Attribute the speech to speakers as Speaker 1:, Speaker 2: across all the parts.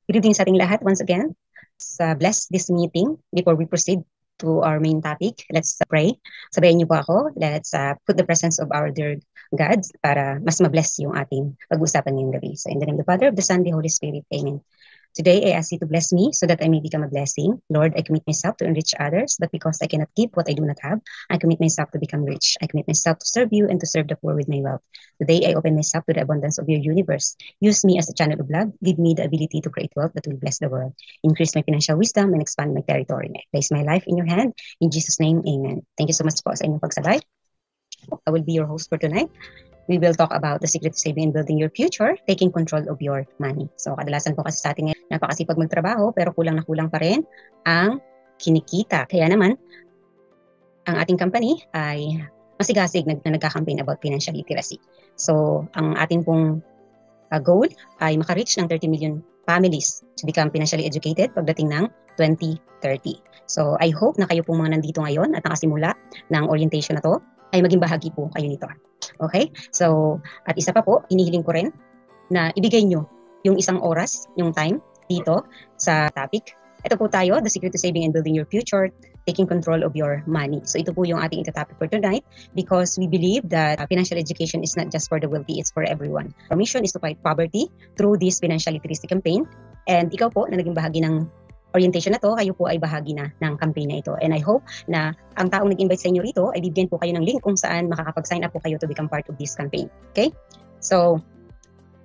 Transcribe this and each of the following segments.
Speaker 1: Good evening sa ating lahat once again. Bless this meeting. Before we proceed to our main topic, let's pray. Sabayan niyo po ako. Let's put the presence of our dear God para mas ma-bless yung ating pag-usapan ngayong gabi. So in the name of the Father, of the Son, the Holy Spirit. Amen. Today, I ask you to bless me so that I may become a blessing. Lord, I commit myself to enrich others, but because I cannot keep what I do not have, I commit myself to become rich. I commit myself to serve you and to serve the poor with my wealth. Today, I open myself to the abundance of your universe. Use me as a channel of love. Give me the ability to create wealth that will bless the world. Increase my financial wisdom and expand my territory. I place my life in your hand. In Jesus' name, amen. Thank you so much po sa inyong pagsabay. I will be your host for tonight. We will talk about the secret to saving and building your future, taking control of your money. So kadalasan po kasi sa atin ngayon, napakasipag magtrabaho pero kulang na kulang pa rin ang kinikita. Kaya naman, ang ating company ay masigasig na nagka-campaign about financial literacy. So ang ating pong goal ay maka-reach ng 30 million families to become financially educated pagdating ng 2030. So I hope na kayo pong mga nandito ngayon at nakasimula ng orientation na to ay maging bahagi po kayo nito. Okay? So, at isa pa po, hinihiling ko rin na ibigay nyo yung isang oras, yung time dito sa topic. Ito po tayo, the secret to saving and building your future, taking control of your money. So ito po yung ating topic for tonight because we believe that financial education is not just for the wealthy, it's for everyone. Our mission is to fight poverty through this financial literacy campaign. And ikaw po na naging bahagi ng orientation na to, kayo po ay bahagi na ng campaign na ito. And I hope na ang taong nag-invite sa inyo rito ay bibigyan po kayo ng link kung saan makakapag-sign up po kayo to become part of this campaign. Okay? So,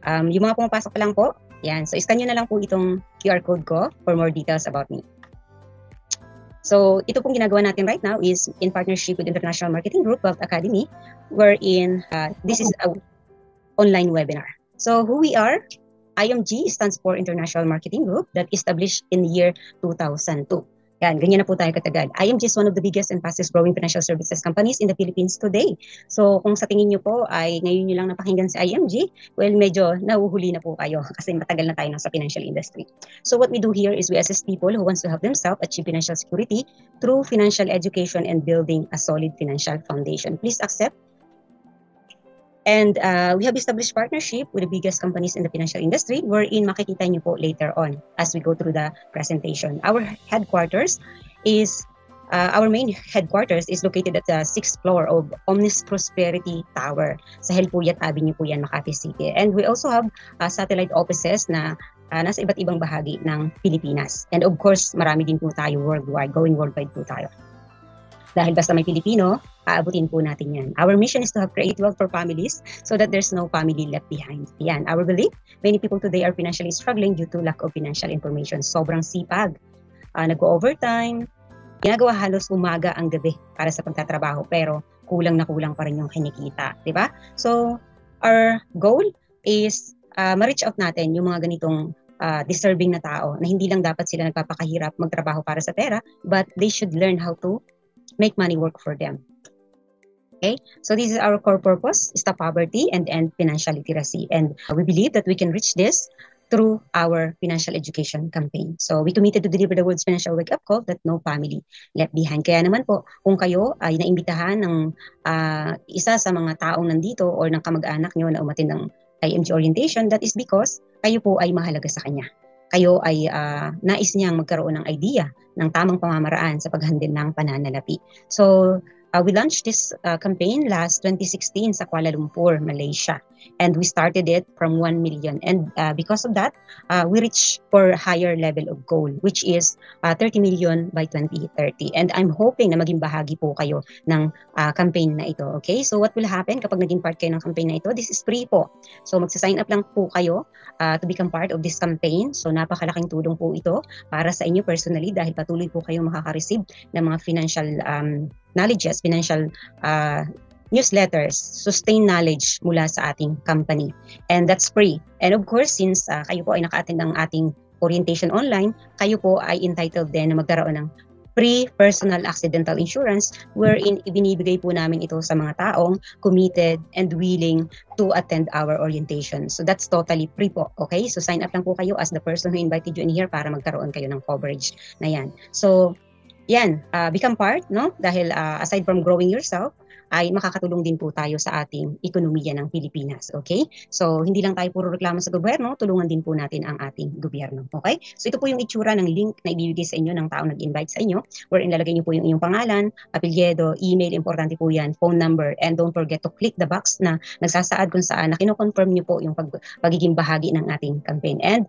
Speaker 1: yung mga pumapasok pa lang po, yan. So, scan nyo na lang po itong QR code ko for more details about me. So, ito pong ginagawa natin right now is in partnership with International Marketing Group, Wealth Academy, wherein this is an online webinar. So, who we are? IMG stands for International Marketing Group that established in the year 2002. Yan, ganyan na po tayo katagal. IMG is one of the biggest and fastest growing financial services companies in the Philippines today. So kung sa tingin nyo po ay ngayon nyo lang napakinggan si IMG, well medyo nahuhuli na po kayo kasi matagal na tayo sa financial industry. So what we do here is we assist people who wants to help themselves achieve financial security through financial education and building a solid financial foundation. Please accept. And we have established partnership with the biggest companies in the financial industry wherein makikita nyo po later on as we go through the presentation. Our main headquarters is located at the 6th floor of Omnis Prosperity Tower. Sa Helpuyat Avenue po yan, Makati City. And we also have satellite offices na nasa iba't ibang bahagi ng Pilipinas. And of course, marami din po tayo worldwide, going worldwide po tayo. Dahil basta may Pilipino, aabutin po natin yan. Our mission is to have create wealth for families so that there's no family left behind. Yan, our belief, many people today are financially struggling due to lack of financial information. Sobrang sipag, nag-overtime, ginagawa halos umaga ang gabi para sa pagtatrabaho pero kulang na kulang pa rin yung kinikita. Diba? So, our goal is ma-reach out natin yung mga ganitong deserving na tao na hindi lang dapat sila nagpapakahirap magtrabaho para sa pera but they should learn how to make money work for them. Okay, so this is our core purpose, stop poverty and end financial literacy. And we believe that we can reach this through our financial education campaign. So we committed to deliver the world's financial wake-up call that no family left behind. Kaya naman po, kung kayo ay naimbitahan ng isa sa mga taong nandito or ng kamag-anak nyo na umatin ng IMG orientation, that is because kayo po ay mahalaga sa kanya. Kayo ay nais niyang magkaroon ng idea ng tamang pamamaraan sa paghandle ng pananalapi. So, we launched this campaign last 2016 sa Kuala Lumpur, Malaysia. And we started it from 1 million. And because of that, we reached for higher level of goal, which is 30 million by 2030. And I'm hoping na maging bahagi po kayo ng campaign na ito. Okay? So what will happen kapag naging part kayo ng campaign na ito? This is free po. So magsa-sign up lang po kayo to become part of this campaign. So napakalaking tulong po ito para sa inyo personally dahil patuloy po kayo makaka-receive ng mga financial knowledges, financial newsletters, sustained knowledge mula sa ating company. And that's free. And of course, since kayo po ay naka-attend ng ating orientation online, kayo po ay entitled din na magkaroon ng free personal accidental insurance wherein ibinibigay po namin ito sa mga taong committed and willing to attend our orientation. So that's totally free po. Okay? So sign up lang po kayo as the person who invited you in here para magkaroon kayo ng coverage na yan. So yan, become part, no? Dahil aside from growing yourself, ay makakatulong din po tayo sa ating ekonomiya ng Pilipinas. Okay? So, hindi lang tayo puro reklamo sa gobyerno, tulungan din po natin ang ating gobyerno. Okay? So, ito po yung itsura ng link na ibibigay sa inyo ng taong nag-invite sa inyo, wherein lalagay niyo po yung inyong pangalan, apelyido, email, importante po yan, phone number, and don't forget to click the box na nagsasaad kung saan na kino-confirm niyo po yung pagiging bahagi ng ating campaign, and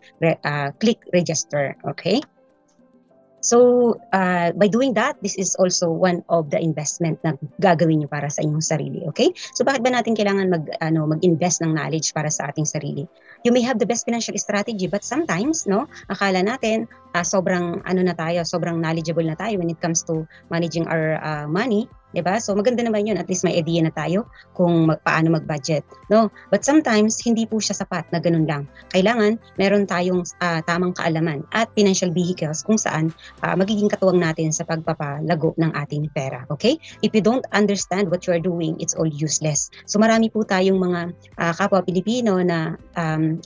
Speaker 1: click register. Okay? So, by doing that, this is also one of the investment na gagawin niyo para sa inyong sarili, okay? So, bakit ba natin kailangan mag-invest ng knowledge para sa ating sarili? You may have the best financial strategy, but sometimes, no, akala natin sobrang sobrang knowledgeable na tayo when it comes to managing our money, 'di ba? So maganda naman 'yun, at least may idea na tayo kung paano mag-budget, no? But sometimes hindi po siya sapat na ganun lang. Kailangan meron tayong tamang kaalaman at financial vehicles kung saan magiging katuwang natin sa pagpapalago ng ating pera, okay? If you don't understand what you are doing, it's all useless. So marami po tayong mga kapwa Pilipino na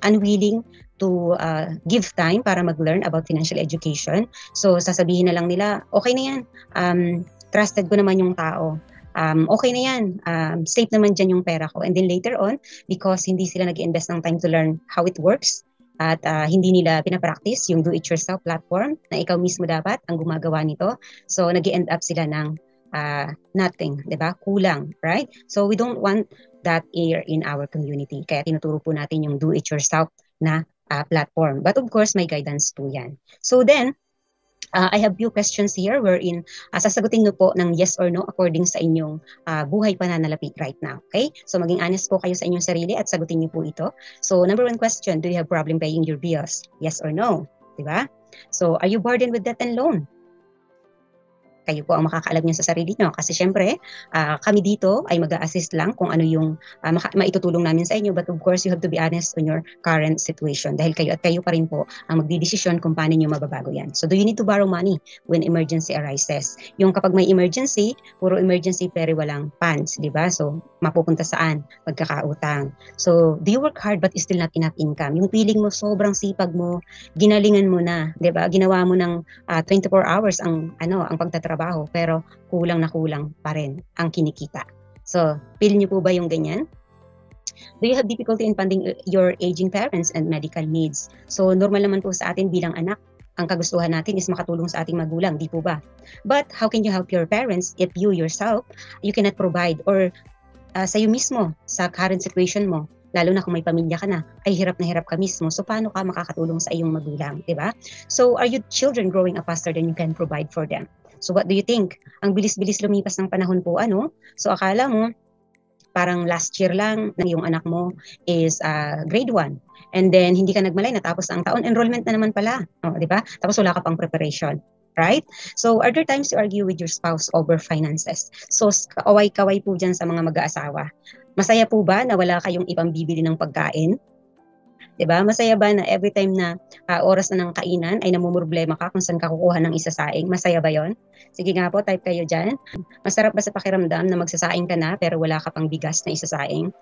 Speaker 1: unwilling to give time para mag-learn about financial education. So sasabihin na lang nila, okay na yan, trusted ko naman yung tao. Okay na yan, safe naman dyan yung pera ko. And then later on, because hindi sila nag-invest ng time to learn how it works, at hindi nila pinapractice yung do-it-yourself platform na ikaw mismo dapat ang gumagawa nito. So nag-end up sila ng nothing, 'di ba? Kulang, right? So we don't want that here in our community. Kaya tinuturo po natin yung do-it-yourself na platform. But of course, may guidance po yan. So then, I have few questions here wherein sasagutin nyo po ng yes or no according sa inyong buhay pananalapi right now. Okay? So maging honest po kayo sa inyong sarili at sagutin nyo po ito. So number one question, do you have problem paying your bills? Yes or no? Diba? So are you burdened with debt and loan? Kayo po ang makakaalam niyo sa sarili niyo. Kasi syempre, kami dito ay mag-a-assist lang kung ano yung maitutulong namin sa inyo. But of course, you have to be honest on your current situation. Dahil kayo pa rin po ang magdidesisyon kung paano niyo mababago yan. So, do you need to borrow money when emergency arises? Yung kapag may emergency, puro emergency pero walang funds, di ba? So, mapupunta saan? Pagkakautang. So, do you work hard but still not enough income? Yung feeling mo, sobrang sipag mo, ginalingan mo na, di ba? Ginawa mo ng 24 hours ang pagtatrabaho, pero kulang na kulang pa rin ang kinikita. So, feel niyo po ba yung ganyan? Do you have difficulty in funding your aging parents and medical needs? So, normal naman po sa atin bilang anak, ang kagustuhan natin is makatulong sa ating magulang, di po ba? But how can you help your parents if you yourself, you cannot provide, or sa'yo mismo, sa current situation mo, lalo na kung may pamilya ka na, ay hirap na hirap ka mismo. So, paano ka makakatulong sa iyong magulang, di ba? So, are you children growing up faster than you can provide for them? So, what do you think? Ang bilis-bilis lumipas ng panahon po, ano? So, akala mo, parang last year lang na yung anak mo is grade 1. And then, hindi ka nagmalay, natapos ang taon, enrollment na naman pala. Oh, di ba? Tapos wala ka pang preparation. Right? So, are there times you argue with your spouse over finances? So, kaway-kaway po dyan sa mga mag-aasawa. Masaya po ba na wala kayong ibang bibili ng pagkain? Diba? Masaya ba na every time na oras na ng kainan ay namumroblema ka kung saan ka kukuha ng isasaing? Masaya ba yon? Sige nga po, type kayo dyan. Masarap ba sa pakiramdam na magsasaing ka na pero wala ka pang bigas na isasaing?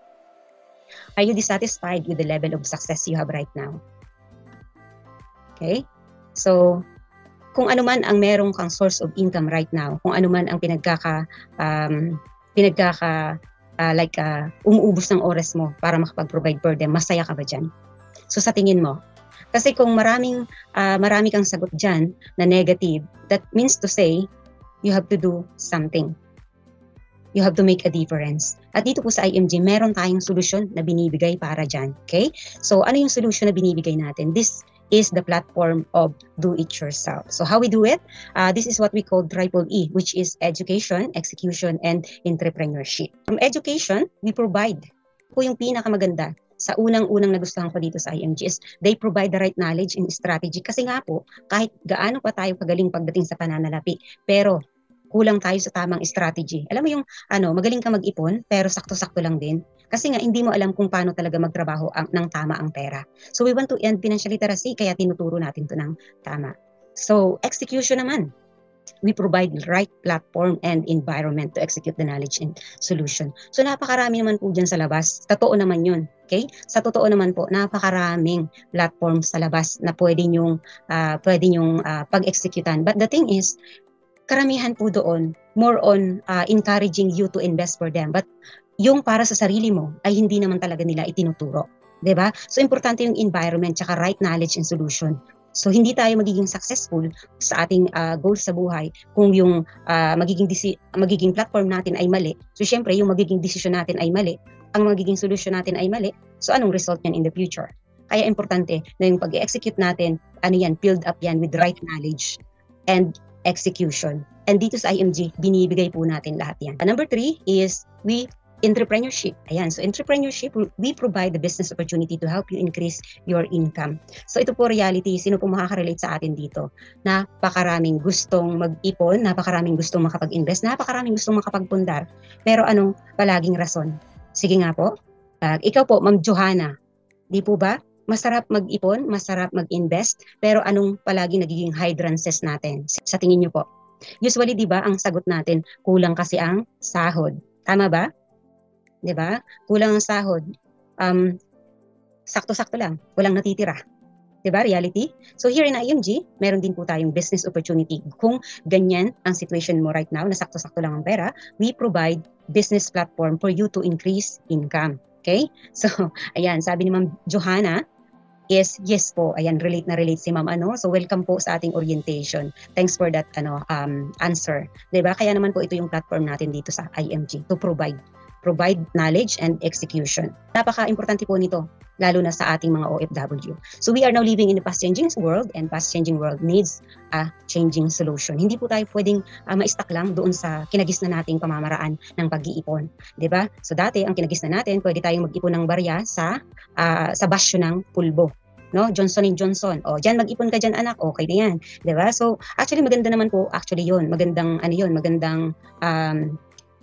Speaker 1: Are you dissatisfied with the level of success you have right now? Okay? So, kung ano man ang merong kang source of income right now, kung ano man ang umuubos ng oras mo para makapag-provide for them, masaya ka ba dyan? So sa tingin mo, kasi kung marami kang sagot dyan na negative, that means to say, you have to do something. You have to make a difference. At dito po sa IMG, meron tayong solusyon na binibigay para dyan. Okay? So ano yung solusyon na binibigay natin? This is the platform of do-it-yourself. So how we do it? This is what we call Triple E, which is education, execution, and entrepreneurship. From education, we provide po yung pinakamaganda. Sa unang-unang nagustuhan ko dito sa IMG is they provide the right knowledge and strategy. Kasi nga po, kahit gaano pa tayo kagaling pagdating sa pananalapi, pero kulang tayo sa tamang strategy. Alam mo yung magaling ka mag-ipon, pero sakto-sakto lang din. Kasi nga, hindi mo alam kung paano talaga magtrabaho ng tama ang pera. So we want to end financial literacy, kaya tinuturo natin to ng tama. So execution naman. We provide the right platform and environment to execute the knowledge and solution. So napakarami naman po dyan sa labas. Totoo naman yun. Okay? Sa totoo naman po, napakaraming platform sa labas na pwede nyong pag-executan. But the thing is, karamihan po doon, more on encouraging you to invest for them. But yung para sa sarili mo ay hindi naman talaga nila itinuturo. 'Di ba? So importante yung environment tsaka right knowledge and solution. So hindi tayo magiging successful sa ating goals sa buhay kung yung magiging platform natin ay mali. So syempre yung magiging decision natin ay mali, ang magiging solution natin ay mali. So anong result niyan in the future? Kaya importante na yung pag-execute natin, build up yan with right knowledge and execution. And dito sa IMG, binibigay po natin lahat yan. Number 3 is entrepreneurship. Ayan, so entrepreneurship, we provide the business opportunity to help you increase your income. So ito po reality, sino po makaka-relate sa atin dito? Napakaraming gustong mag-ipon, napakaraming gustong makapag-invest, napakaraming gustong makapagpundar. Pero anong palaging rason? Sige nga po, ikaw po, Ma'am Johanna, di po ba? Masarap mag-ipon, masarap mag-invest, pero anong palagi nagiging hindrances natin? Sa tingin niyo po? Usually, di ba, ang sagot natin, kulang kasi ang sahod. Tama ba? Di ba? Kulang ang sahod. Sakto-sakto lang, walang natitira. Di ba? Reality? So here in IMG, meron din po tayong business opportunity. Kung ganyan ang situation mo right now, na sakto-sakto lang ang pera, we provide business platform for you to increase income. Okay? So, ayan, sabi ni Ma'am Johanna, yes po. Ayan, relate na relate si Ma'am So, welcome po sa ating orientation. Thanks for that answer. 'Di ba? Kaya naman po ito yung platform natin dito sa IMG to provide knowledge and execution. Napaka-importante po nito, lalo na sa ating mga OFW. So we are now living in a fast-changing world, and fast-changing world needs a changing solution. Hindi po tayo pwedeng ma-stuck lang doon sa kinagisnan nating pamamaraan ng pag-iipon. 'Di ba? So dati, ang kinagisnan natin, pwede tayong mag-ipon ng barya sa basyo ng pulbo. No, Johnson & Johnson. O, diyan mag-ipon ka diyan, anak. Okay na 'yan, 'di ba? So, actually maganda naman po 'yun. Magandang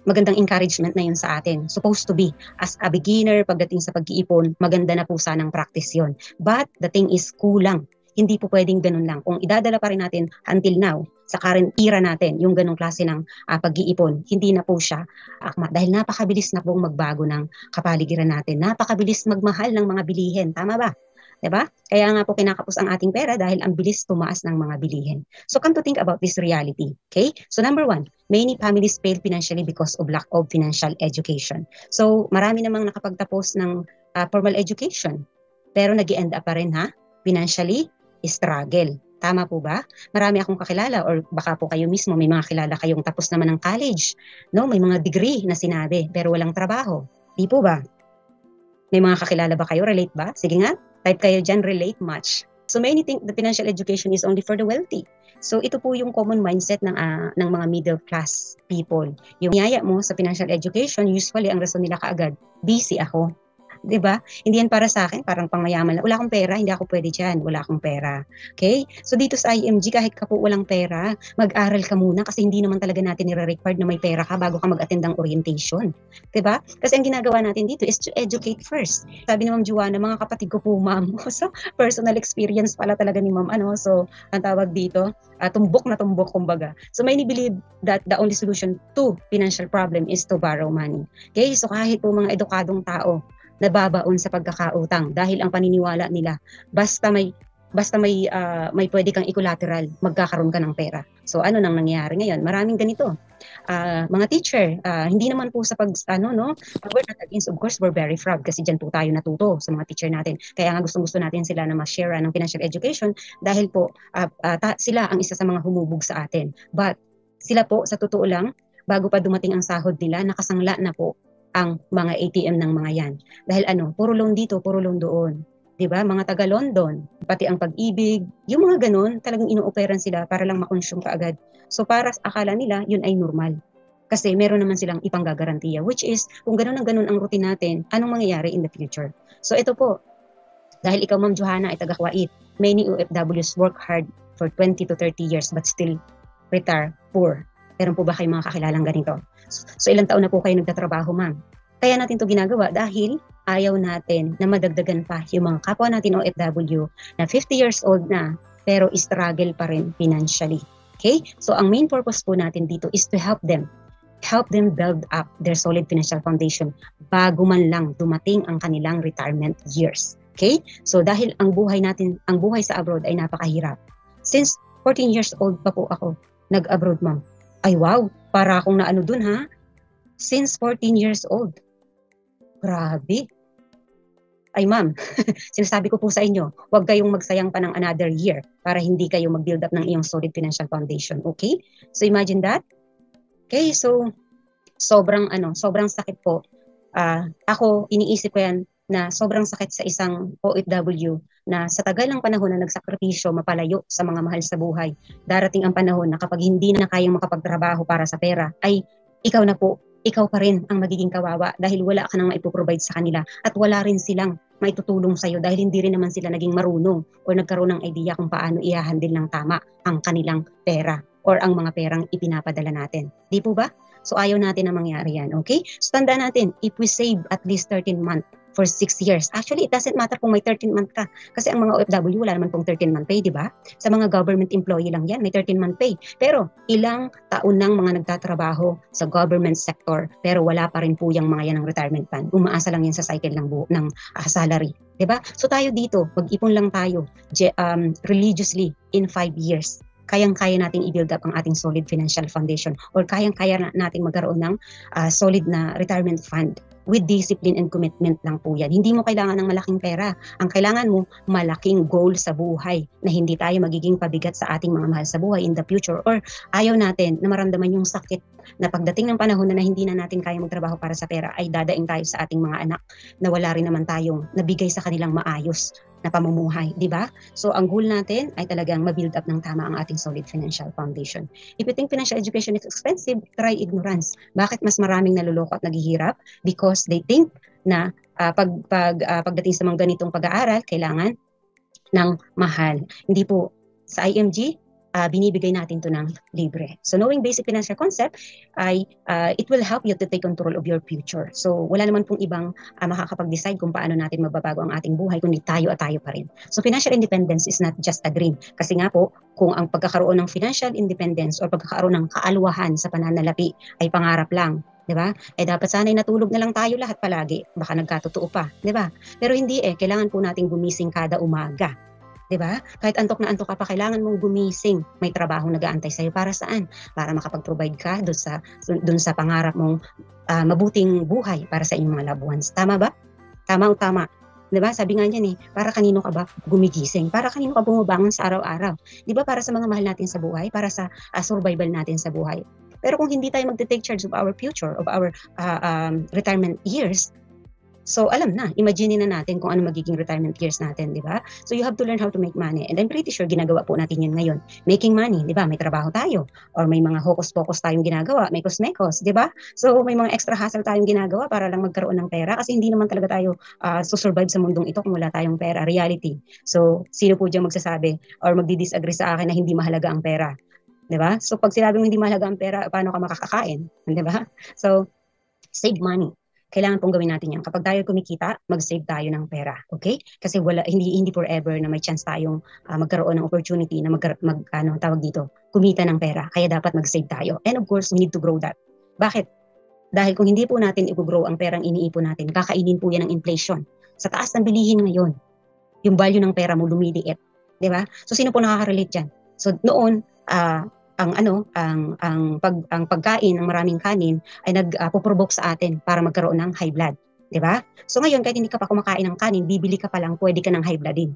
Speaker 1: magandang encouragement na yun sa atin. Supposed to be. As a beginner, pagdating sa pag-iipon, maganda na po sanang practice yun. But the thing is, kulang. Hindi po pwedeng ganun lang. Kung idadala pa rin natin until now, sa current era natin, yung ganung klase ng pag-iipon, hindi na po siya akma. Dahil napakabilis na pong magbago ng kapaligiran natin. Napakabilis magmahal ng mga bilihin. Tama ba? Diba? Kaya nga po kinakapos ang ating pera dahil ang bilis tumaas ng mga bilihin. So come to think about this reality. Okay? So number 1, many families fail financially because of lack of financial education. So marami namang nakapagtapos ng formal education, pero nag-i-end up pa rin financially struggle. Tama po ba? Marami akong kakilala, or baka po kayo mismo may mga kilala kayong tapos naman ng college, no? May mga degree na sinabi pero walang trabaho. Di po ba? May mga kakilala ba kayo? Relate ba? Sige nga, type kayo dyan, relate much. So many think the financial education is only for the wealthy. So ito po yung common mindset ng mga middle class people. Yung niyaya mo sa financial education, usually ang rason nila kaagad, busy ako. 'Di ba? Hindi yan para sa akin, parang pangmayaman lang. Wala akong pera, hindi ako pwede diyan. Wala akong pera. Okay? So dito sa IMG, kahit ka po walang pera, mag-aral ka muna kasi hindi naman talaga natin nire-required na may pera ka bago ka mag-attend ng orientation. 'Di ba? Kasi ang ginagawa natin dito is to educate first. Sabi ni Ma'am Juana, mga kapatid ko po, ma'am. So personal experience pala talaga ni Ma'am So ang tawag dito, tumbok na tumbok kumbaga. So many believe that the only solution to financial problem is to borrow money. Okay? So kahit po mga edukadong tao, nababaon sa pagkakautang dahil ang paniniwala nila basta may pwede kang i-collateral, magkakaroon ka ng pera. So ano nang nangyayari ngayon? Maraming ganito. Mga teacher, hindi naman po sa we're not against, of course, we're very proud kasi dyan po tayo natuto sa mga teacher natin. Kaya nga gusto natin sila na ma-share ng financial education dahil po sila ang isa sa mga humubog sa atin. But sila po, sa totoo lang, bago pa dumating ang sahod nila, nakasangla na po ang mga ATM ng mga yan. Dahil puro loan dito, puro loan doon. 'Di ba? Mga taga London, pati ang Pag-ibig, yung mga ganun, talagang ino-operan sila para lang ma-consume kaagad. So para akala nila, yun ay normal. Kasi meron naman silang ipanggagarantiya, which is, kung ganun ang routine natin, anong mangyayari in the future? So ito po, dahil ikaw, Ma'am Johanna, ay taga Kuwait, many OFWs work hard for 20 to 30 years but still retire poor. Meron po ba kayong mga kakilalang ganito? So ilang taon na po kayo nagtatrabaho, ma'am? Kaya natin to ginagawa dahil ayaw natin na madagdagan pa yung mga kapwa natin OFW na 50 years old na pero struggle pa rin financially. Okay? So ang main purpose po natin dito is to help them build up their solid financial foundation bago man lang dumating ang kanilang retirement years. Okay? So dahil ang buhay sa abroad ay napakahirap. Since 14 years old pa po ako, nag-abroad, ma'am. Ay wow, para akong naano dun ha. Since 14 years old. Grabe. Ay ma'am, sinasabi ko po sa inyo, huwag kayong magsayang pa ng another year para hindi kayo mag-build up ng iyong solid financial foundation. Okay? So imagine that. Okay, so sobrang sakit po. Ako, iniisip ko yan na sobrang sakit sa isang OFW na sa tagal ng panahon na nagsakripisyo, mapalayo sa mga mahal sa buhay, darating ang panahon na kapag hindi na kayang makapagtrabaho para sa pera, ay ikaw pa rin ang magiging kawawa dahil wala ka nang maipoprovide sa kanila at wala rin silang maitutulong sa'yo dahil hindi rin naman sila naging marunong o nagkaroon ng idea kung paano i-handle ng tama ang kanilang pera or ang mga perang ipinapadala natin. Di po ba? So ayaw natin na mangyari yan, okay? So tandaan natin, if we save at least 13 months for 6 years, actually it doesn't matter kung may 13 month ka. Kasi ang mga OFW, wala naman pong 13 month pay, di ba? Sa mga government employee lang yan, may 13 month pay. Pero ilang taon nang mga nagtatrabaho sa government sector, pero wala pa rin po yung mga yan ng retirement plan. Umaasa lang yan sa cycle ng salary. Diba? So tayo dito, mag-ipon lang tayo religiously in 5 years. Kayang-kaya nating i-build up ang ating solid financial foundation or kayang-kaya nating magkaroon ng solid na retirement fund with discipline and commitment lang po yan. Hindi mo kailangan ng malaking pera. Ang kailangan mo, malaking goal sa buhay na hindi tayo magiging pabigat sa ating mga mahal sa buhay in the future or ayaw natin na maramdaman yung sakit na pagdating ng panahon na hindi na natin kaya magtrabaho para sa pera ay dadaing tayo sa ating mga anak na wala rin naman tayong nabigay sa kanilang maayos na pamumuhay, di ba? So ang goal natin ay talagang ma-build up ng tama ang ating solid financial foundation. If you think financial education is expensive, try ignorance. Bakit mas maraming naluloko at naghihirap? Because they think na pagdating sa mga ganitong pag-aaral, kailangan ng mahal. Hindi po. Sa IMG, binibigay natin to ng libre. So knowing basic financial concept ay it will help you to take control of your future. So wala naman pong ibang makakapag-decide kung paano natin mababago ang ating buhay kundi tayo at tayo pa rin. So financial independence is not just a dream. Kasi nga po, kung ang pagkakaroon ng financial independence or pagkakaroon ng kaalwahan sa pananalapi ay pangarap lang, 'di ba? Eh dapat sana'y natulog na lang tayo lahat palagi. Baka nagkatotoo pa, 'di ba? Pero hindi kailangan po nating gumising kada umaga. 'Di ba? Kahit antok na antok ka pa, kailangan mong gumising. May trabaho nag-aantay sa'yo para saan? Para makapag-provide ka doon sa pangarap mong mabuting buhay para sa inyong mga loved ones. Tama ba? Tama o tama? 'Di ba? Sabi nga niyan para kanino ka ba gumigising? Para kanino ka bumabangon sa araw-araw? 'Di ba? Para sa mga mahal natin sa buhay, para sa survival natin sa buhay. Pero kung hindi tayo magte-take charge of our future, of our retirement years, so alam na, imagine na natin kung ano magiging retirement years natin, di ba? So you have to learn how to make money. And I'm pretty sure ginagawa po natin yun ngayon. Making money, di ba? May trabaho tayo. Or may mga hocus-pocus tayong ginagawa. May cosmecos, di ba? So may mga extra hustle tayong ginagawa para lang magkaroon ng pera. Kasi hindi naman talaga tayo susurvive sa mundong ito kung wala tayong pera. Reality. So sino po dyan magsasabi or magdi-disagree sa akin na hindi mahalaga ang pera? Di ba? So pag sinabing hindi mahalaga ang pera, paano ka makakakain? Di ba? So save money. Kailangan pong gawin natin yan. Kapag tayo kumikita, mag-save tayo ng pera. Okay? Kasi hindi forever na may chance tayong magkaroon ng opportunity na tawag dito, kumita ng pera. Kaya dapat mag-save tayo. And of course, we need to grow that. Bakit? Dahil kung hindi po natin i-grow ang perang iniipon natin, kakainin po yan ng inflation. Sa taas ng bilihin ngayon, yung value ng pera mo lumiliit. Di ba? So sino po nakaka-relate dyan? So noon, ang pagkain ng maraming kanin ay nagpo-provoke sa atin para magkaroon ng high blood, 'di ba? So ngayon kahit hindi ka pa kumakain ng kanin, bibili ka pa lang, pwede ka ng high blood din,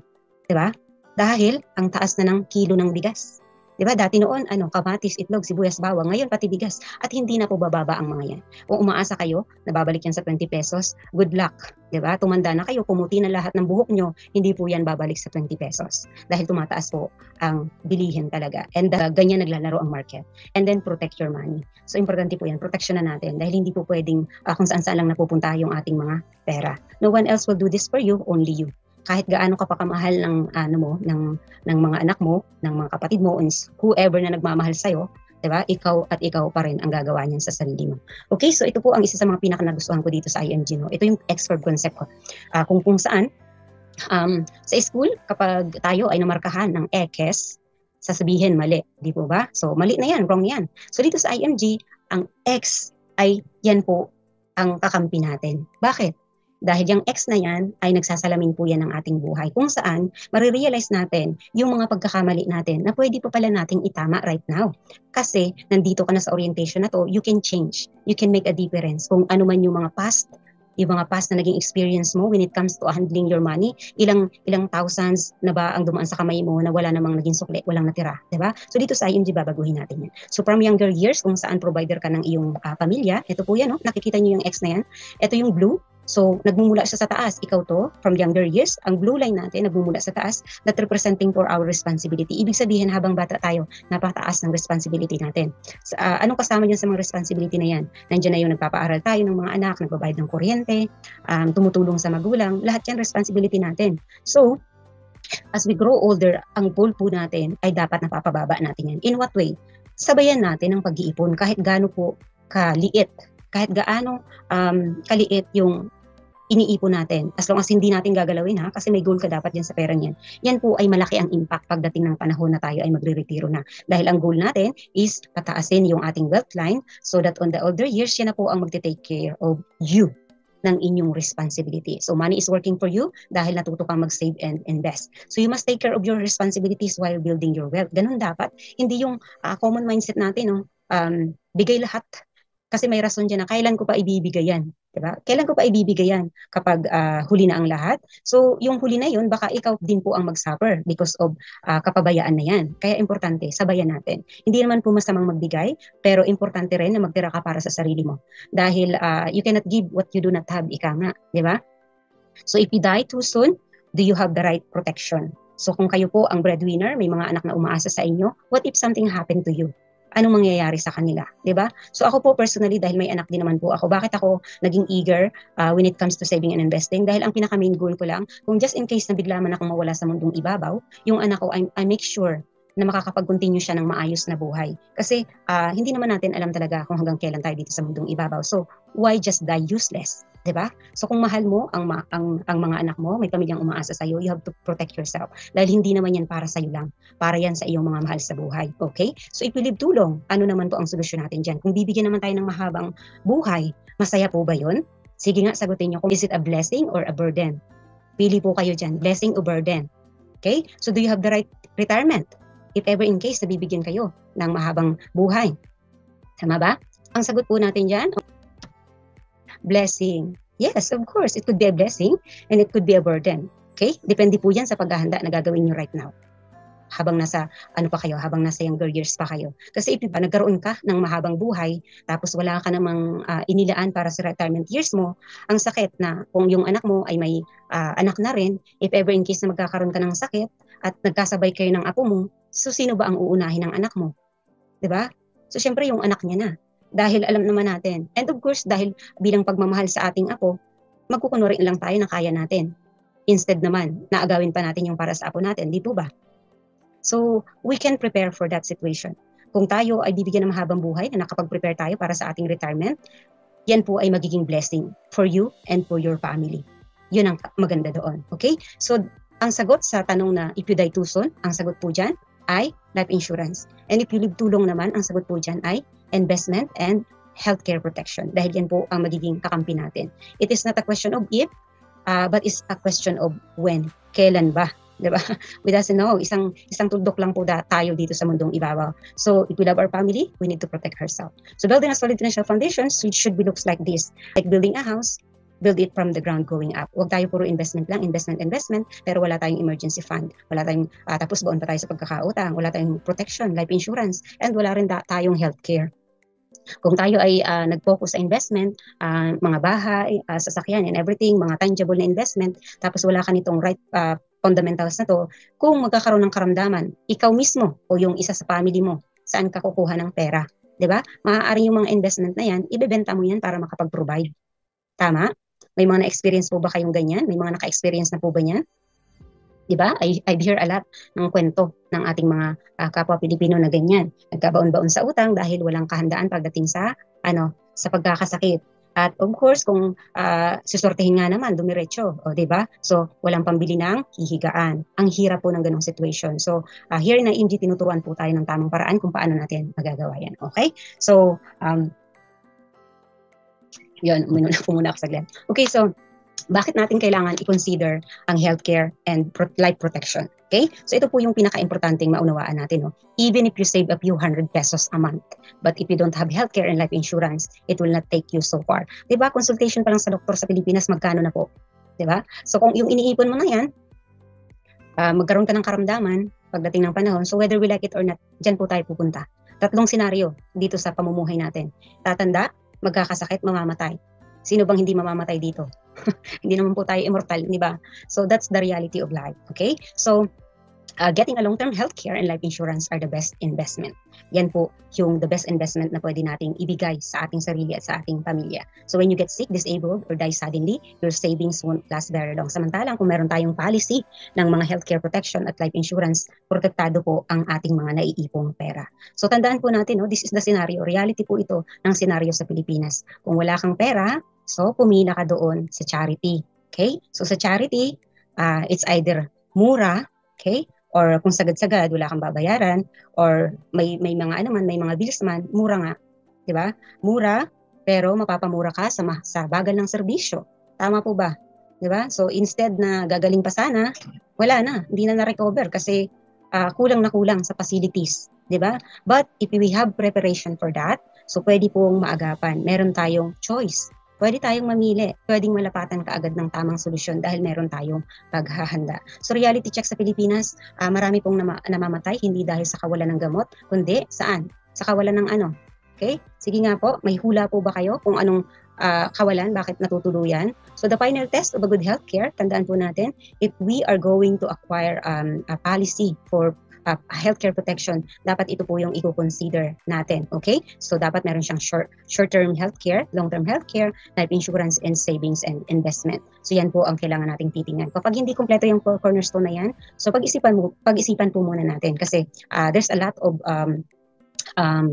Speaker 1: 'di ba? Dahil ang taas na ng kilo ng bigas. 'Di ba? Dati noon kamatis, itlog, sibuyas, bawang, ngayon pati bigas at hindi na po bababa ang mga 'yan. Kung umaasa kayo na babalik yan sa 20 pesos, good luck. 'Di ba? Tumanda na kayo, pumuti na lahat ng buhok nyo, hindi po yan babalik sa 20 pesos. Dahil tumataas po ang bilihin talaga. And ganyan naglalaro ang market. And then protect your money. So importante po yan, protection na natin dahil hindi po pwedeng kung saan-saan lang napupunta yung ating mga pera. No one else will do this for you, only you. Kahit gaano ka pa kamahal ng mga anak mo, ng mga kapatid mo, whoever na nagmamahal sa'yo, 'di ba? Ikaw pa rin ang gagawa niyan sa sarili mo. Okay, so ito po ang isa sa mga pinaka-nagustuhan ko dito sa IMG, no. Ito yung X-curve concept ko. Kung saan sa school kapag tayo ay namarkahan ng X, sasabihin mali, di po ba? So mali na yan, wrong yan. So dito sa IMG, ang X ay yan po ang kakampi natin. Bakit? Dahil yung X na yan ay nagsasalamin po yan ng ating buhay. Kung saan, marirealize natin yung mga pagkakamali natin na pwede pa pala nating itama right now. Kasi nandito ka na sa orientation na to, you can change. You can make a difference. Kung ano man yung mga past na naging experience mo when it comes to handling your money, ilang thousands na ba ang dumaan sa kamay mo na wala namang naging sukli, walang natira, 'di ba? So dito sa IMG babaguhin natin 'yan. So from younger years kung saan provider ka ng iyong pamilya, ito po 'yan, no? Nakikita niyo yung X na 'yan. Ito yung blue. So, nagmumula siya sa taas. Ikaw to, from younger years, ang blue line natin, nagmumula sa taas, that representing for our responsibility. Ibig sabihin, habang bata tayo, napataas ng responsibility natin. So, anong kasama dyan sa mga responsibility na yan? Nandiyan na yung nagpapaaral tayo ng mga anak, nagbabayad ng kuryente, tumutulong sa magulang, lahat yan responsibility natin. So, as we grow older, ang goal po natin ay dapat napapababa natin yan. In what way? Sabayan natin ang pag-iipon kahit gaano po kaliit, kahit gaano kaliit yung iniipon natin. As long as hindi natin gagalawin kasi may goal ka dapat yan sa perang yan. Yan po ay malaki ang impact pagdating ng panahon na tayo ay magre-retiro na. Dahil ang goal natin is pataasin yung ating wealth line so that on the older years, yan na po ang magte-take care of you ng inyong responsibility. So money is working for you dahil natuto kang mag-save and invest. So you must take care of your responsibilities while building your wealth. Ganun dapat. Hindi yung common mindset natin, bigay lahat. Kasi may rason dyan na kailan ko pa ibibigay yan. Diba? Kailan ko pa ibibigay yan? Kapag huli na ang lahat. So yung huli na yun, baka ikaw din po ang mag-suffer because of kapabayaan na yan. Kaya importante, sabayan natin. Hindi naman po masamang magbigay, pero importante rin na magtira ka para sa sarili mo. Dahil you cannot give what you do not have, ika nga. Diba? So if you die too soon, do you have the right protection? So kung kayo po ang breadwinner, may mga anak na umaasa sa inyo, what if something happened to you? Anong mangyayari sa kanila, 'di ba? So ako po personally dahil may anak din naman po ako, bakit ako naging eager when it comes to saving and investing? Dahil ang pinaka main goal ko lang, kung just in case na bigla man akong mawala sa mundong ibabaw, yung anak ko I make sure na makakapag-continue siya ng maayos na buhay. Kasi hindi naman natin alam talaga kung hanggang kailan tayo dito sa mundong ibabaw. So why just die useless? 'Di ba? So kung mahal mo ang mga anak mo, may pamilyang umaasa sa iyo, you have to protect yourself. Dahil hindi naman yan para sa iyo lang. Para yan sa iyong mga mahal sa buhay. Okay? So if we live too long, ano naman po ang solusyon natin diyan? Kung bibigyan naman tayo ng mahabang buhay, masaya po ba 'yon? Sige nga, sagutin niyo kung is it a blessing or a burden? Pili po kayo diyan, blessing o burden. Okay? So do you have the right retirement? If ever in case na bibigyan kayo ng mahabang buhay. Tama ba? Ang sagot po natin diyan, blessing. Yes, of course, it could be a blessing and it could be a burden. Okay? Depende po yan sa paghahanda na gagawin nyo right now. Habang nasa, habang nasa younger years pa kayo. Kasi if nagkaroon ka ng mahabang buhay, tapos wala ka namang inilaan para sa retirement years mo, ang sakit na kung yung anak mo ay may anak na rin, if ever in case na magkakaroon ka ng sakit at nagkasabay kayo ng apo mo, so sino ba ang uunahin ng anak mo? 'Di ba? So syempre yung anak niya na. Dahil alam naman natin. And of course, dahil bilang pagmamahal sa ating apo, magkukunwari lang tayo na kaya natin. Instead naman, naagawin pa natin yung para sa apo natin. Di po ba? So, we can prepare for that situation. Kung tayo ay bibigyan ng mahabang buhay na nakapag-prepare tayo para sa ating retirement, yan po ay magiging blessing for you and for your family. Yun ang maganda doon. Okay? So, ang sagot sa tanong na if you die too soon, ang sagot po dyan ay life insurance. And if you live too long naman, ang sagot po dyan ay investment and healthcare protection. Dahil yan po ang magiging kakampi natin. It is not a question of if, but it's a question of when. Kailan ba? Diba? We doesn't know. Isang tuldok lang po tayo dito sa mundong ibabaw. So, if we love our family, we need to protect ourselves. So, building a solid financial foundation should be looks like this. Like building a house, build it from the ground going up. Huwag tayo puro investment lang, investment, pero wala tayong emergency fund. Wala tayong, tapos baon pa tayo sa pagkakautang. Wala tayong protection, life insurance, and wala rin tayong healthcare. Kung tayo ay nag-focus sa investment, mga bahay, sasakyan and everything, mga tangible na investment, tapos wala ka nitong right fundamentals na to, kung magkakaroon ng karamdaman, ikaw mismo o yung isa sa family mo, saan ka kukuha ng pera? 'Di ba? Maaaring yung mga investment na yan, ibebenta mo yan para makapag-provide. Tama? May mga na-experience po ba kayong ganyan? May mga naka-experience na po ba yan? Diba? I've heard a lot ng kwento ng ating mga kapwa Pilipino na ganyan. Nagkabaon-baon sa utang dahil walang kahandaan pagdating sa sa pagkakasakit. At of course, kung susortehin nga naman, dumiretso, diba? So, walang pambili ng hihigaan. Ang hirap po ng ganong situation. So, here in IMG, tinuturuan po tayo ng tamang paraan kung paano natin magagawa yan. Okay? So, yun, muna ako saglit. Okay, so, Bakit natin kailangan i-consider ang healthcare and life protection? Okay? So ito po yung pinaka-importanting maunawaan natin. No? Even if you save a few ₱100 a month, but if you don't have healthcare and life insurance, it will not take you so far. Diba? Consultation pa lang sa doktor sa Pilipinas, magkano na po? Diba? So kung yung iniipon mo na yan, magkaroon ka ng karamdaman pagdating ng panahon, so whether we like it or not, dyan po tayo pupunta. 3 senaryo dito sa pamumuhay natin. Tatanda, magkakasakit, mamamatay. Sino bang hindi mamamatay dito? Hindi naman po tayo immortal, di ba? So that's the reality of life, okay? So getting a long-term healthcare and life insurance are the best investment. Yan po yung the best investment na pwede nating ibigay sa ating sarili at sa ating pamilya. So when you get sick, disabled, or die suddenly, your savings won't last very long. Samantalang kung meron tayong policy ng mga healthcare protection at life insurance, protektado po ang ating mga naiipong pera. So tandaan po natin, no, this is the scenario. Reality po ito ng scenario sa Pilipinas. Kung wala kang pera, so pumila ka doon sa charity. Okay? So sa charity, it's either mura, okay? Or kung sagad-sagad, wala kang babayaran, or may mga may mga bills man, mura nga, 'di ba? Mura, pero mapapamura ka sa bagal ng serbisyo. Tama po ba? 'Di ba? So instead na gagaling pa sana, wala na, hindi na recover kasi kulang na kulang sa facilities, 'di ba? But if we have preparation for that, so pwede pong maagapan. Meron tayong choice. Pwede tayong mamili, pwedeng malapatan kaagad ng tamang solusyon dahil meron tayong paghahanda. So reality check sa Pilipinas, marami pong namamatay hindi dahil sa kawalan ng gamot, kundi saan? Sa kawalan ng ano? Okay? Sige nga po, may hula po ba kayo kung anong kawalan, bakit natutuluyan? So the final test of a good healthcare, tandaan po natin, if we are going to acquire a policy for healthcare protection, dapat ito po yung i-consider natin. Okay? So dapat meron siyang short-term healthcare, long-term healthcare, life insurance, and savings and investment. So yan po ang kailangan nating titingnan. Kapag hindi kumpleto yung cornerstone na yan, so pag-isipan po muna natin kasi there's a lot of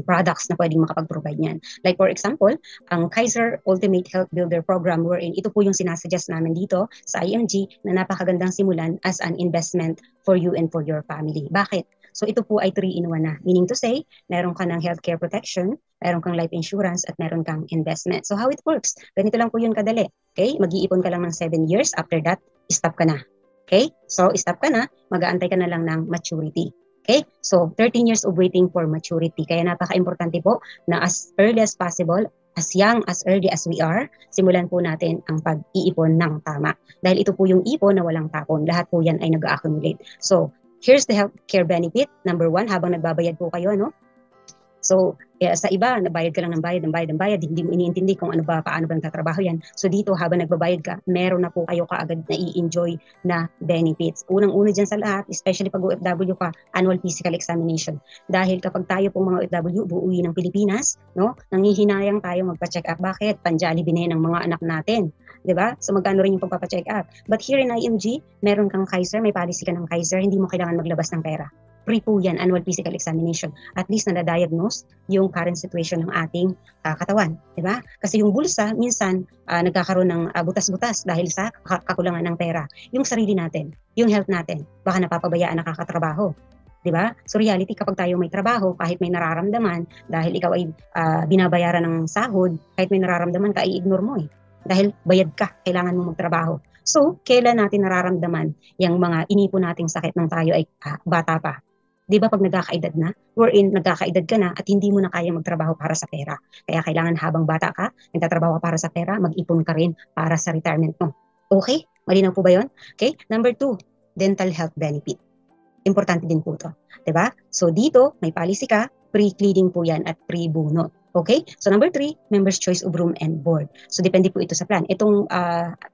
Speaker 1: products na pwedeng makapag-provide niyan. Like for example, ang Kaiser Ultimate Health Builder Program wherein ito po yung sinasuggest namin dito sa IMG na napakagandang simulan as an investment for you and for your family. Bakit? So ito po ay 3-in-1 na. Meaning to say, meron ka ng healthcare protection, meron kang life insurance, at meron kang investment. So how it works? Ganito lang po yun kadali. Okay? Mag-iipon ka lang ng 7 years. After that, stop ka na. Okay? So stop ka na, mag-aantay ka na lang ng maturity. Okay? So, 13 years of waiting for maturity. Kaya napaka-importante po na as early as possible, as young, as early as we are, simulan po natin ang pag-iipon ng tama. Dahil ito po yung ipon na walang tapon. Lahat po yan ay nag-accumulate. So, here's the healthcare benefit. Number 1, habang nagbabayad po kayo, no? So, sa iba, nabayad ka lang ng bayad, hindi mo iniintindi kung paano ba nagtatrabaho yan. So dito, habang nagbabayad ka, meron na po kayo kaagad na i-enjoy na benefits. Unang-una dyan sa lahat, especially pag OFW ka, annual physical examination. Dahil kapag tayo pong mga OFW, buuwi ng Pilipinas, no, nangihinayang tayo magpa-check up. Bakit? Panjollibee ng mga anak natin. Diba? So magkano rin yung pagpapacheck up. But here in IMG, meron kang Kaiser, may policy ka ng Kaiser, hindi mo kailangan maglabas ng pera. Free po yan, annual physical examination. At least na-diagnose yung current situation ng ating katawan. Diba? Kasi yung bulsa, minsan nagkakaroon ng butas-butas dahil sa kakulangan ng pera. Yung sarili natin, yung health natin, baka napapabayaan nakakatrabaho. Diba? So reality, kapag tayo may trabaho, kahit may nararamdaman, dahil ikaw ay binabayaran ng sahod, kahit may nararamdaman ka, i-ignore mo eh. Dahil bayad ka, kailangan mo magtrabaho. So, kailan natin nararamdaman yung mga inipon nating sakit nang tayo ay bata pa? Di ba pag nagkakaedad na, nagkakaedad ka na at hindi mo na kaya magtrabaho para sa pera. Kaya kailangan habang bata ka, nagtatrabaho ka para sa pera, mag-ipon ka rin para sa retirement mo. Okay? Malinaw po ba yun? Okay? Number 2, dental health benefit. Importante din po ito. Diba? So dito, may policy ka, pre-cleaning po yan at pre-bunot. Okay? So number 3, member's choice of room and board. So depende po ito sa plan. Itong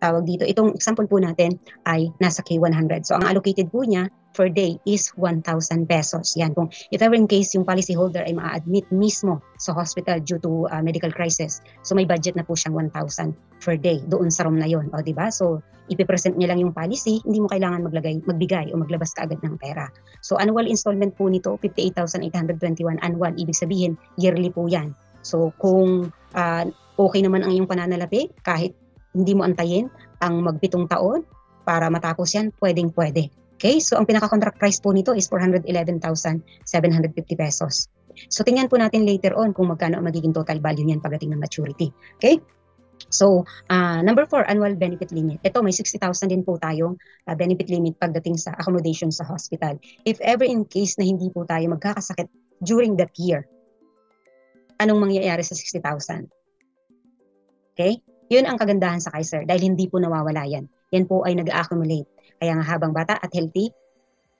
Speaker 1: tawag dito, itong example po natin ay nasa K100. So ang allocated po niya per day is 1,000 pesos. Yan. Kung if ever in case yung policy holder ay ma-admit mismo sa hospital due to medical crisis, so may budget na po siyang 1,000 per day doon sa room na yon. O diba? So ipipresent niya lang yung policy, hindi mo kailangan magbigay o maglabas kaagad ng pera. So annual installment po nito, 58,821 annual. Ibig sabihin, yearly po yan. So kung okay naman ang iyong pananalapi, kahit hindi mo antayin ang mag-7 taon para matapos yan, pwedeng-pwede. Okay? So ang pinaka-contract price po nito is 411,750 pesos. So tingnan po natin later on kung magkano ang magiging total value niyan pagdating ng maturity. Okay? So, number 4, annual benefit limit. Ito, may 60,000 din po tayong benefit limit pagdating sa accommodation sa hospital. If ever in case na hindi po tayo magkakasakit during that year, anong mangyayari sa 60,000? Okay? Yun ang kagandahan sa Kaiser dahil hindi po nawawala yan. Yan po ay nag-accumulate. Kaya nga habang bata at healthy,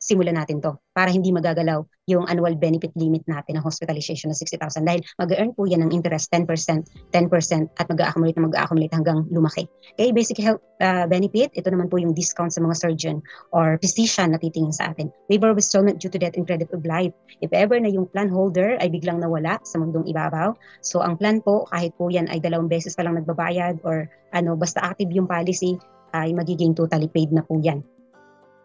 Speaker 1: simulan natin to para hindi magagalaw yung annual benefit limit natin ng hospitalization na 60,000 dahil mag-earn po yan ng interest 10%, 10% at mag-accumulate hanggang lumaki. Okay, basic health benefit, ito naman po yung discount sa mga surgeon or physician na titingin sa atin. Waiver of installment due to death and credit of life. If ever na yung plan holder ay biglang nawala sa mundong ibabaw, so ang plan po kahit po yan ay 2 beses pa lang nagbabayad or basta active yung policy, ay magiging totally paid na po yan.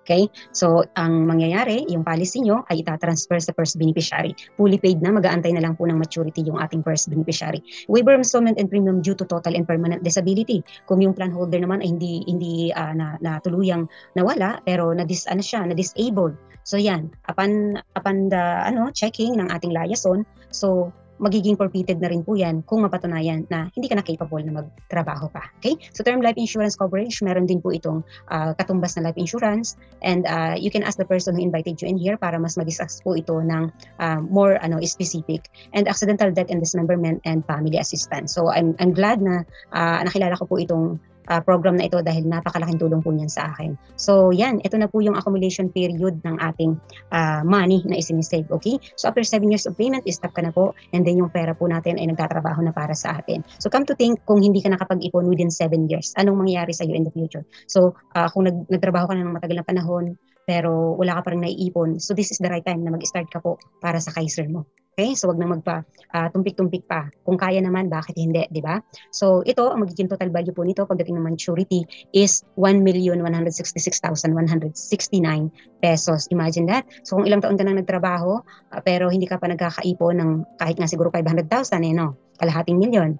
Speaker 1: Okay? So, ang mangyayari, yung policy nyo ay itatransfer sa first beneficiary. Fully paid na, mag-aantay na lang po ng maturity yung ating first beneficiary. Waiver of installment and premium due to total and permanent disability. Kung yung plan holder naman ay hindi na tuluyang nawala, pero na-disabled. So, yan. Upon the checking ng ating liaison, so, magiging forfeited na rin po yan kung mapatunayan na hindi ka na capable na magtrabaho pa. Okay? So term life insurance coverage, meron din po itong katumbas na life insurance and you can ask the person who invited you in here para mas mag-discuss po ito ng more specific. And accidental death and dismemberment and family assistance. So I'm glad na nakilala ko po itong program na ito dahil napakalaking tulong po niyan sa akin. So yan, ito na po yung accumulation period ng ating money na isinisave, okay? So after 7 years of payment, stop ka na po and then yung pera po natin ay nagtatrabaho na para sa atin. So come to think, kung hindi ka nakapag-ipon within 7 years, anong mangyayari sa iyo in the future? So kung nagtrabaho ka na ng matagal na panahon, pero wala ka pa rin naiipon, so this is the right time na mag-start ka po para sa Kaiser mo. Okay? So wag nang tumpik-tumpik pa. Kung kaya naman, bakit hindi, di ba? So ito, ang magiging total value po nito pagdating ng maturity is 1,166,169 pesos. Imagine that. So kung ilang taon ka nang nagtrabaho, pero hindi ka pa nagkakaipon ng kahit nga siguro 500,000, kalahating milyon,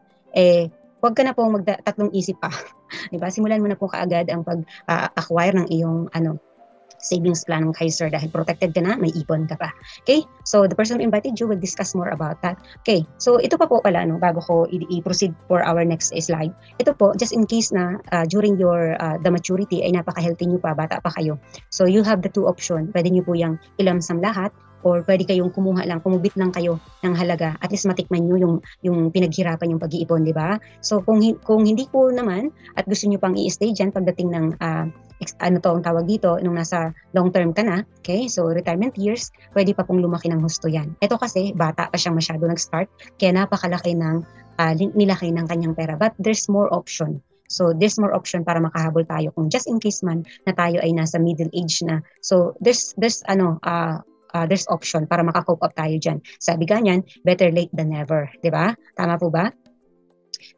Speaker 1: huwag ka na pong tatlong isip pa. Diba? Simulan mo na po kaagad ang pag-acquire ng iyong savings plan ng Kaiser dahil protected ka na, may ipon ka pa. Okay? So, the person who invited you will discuss more about that. Okay? So, ito pa po pala, bago ko i-proceed for our next slide. Ito po, just in case na during your the maturity ay napaka-healthy nyo pa, bata pa kayo. So, you have the 2 option. Pwede nyo po yung ilamsam lahat or pwede kayong kumubit lang kayo ng halaga. At least matikman nyo yung pinaghirapan yung pag-iipon, di ba? So, kung hindi po naman at gusto nyo pang i-stay dyan pagdating ng ang tawag dito, nung nasa long term ka na, okay, so retirement years, pwede pa pong lumaki ng husto yan. Ito kasi, bata pa siyang masyado nag-start, kaya napakalaki ng nilaki ng kanyang pera. But there's more option. So there's more option para makahabol tayo kung just in case man na tayo ay nasa middle age na. So there's option para maka-cope up tayo dyan. Sabi ganyan, better late than never. Diba? Tama po ba?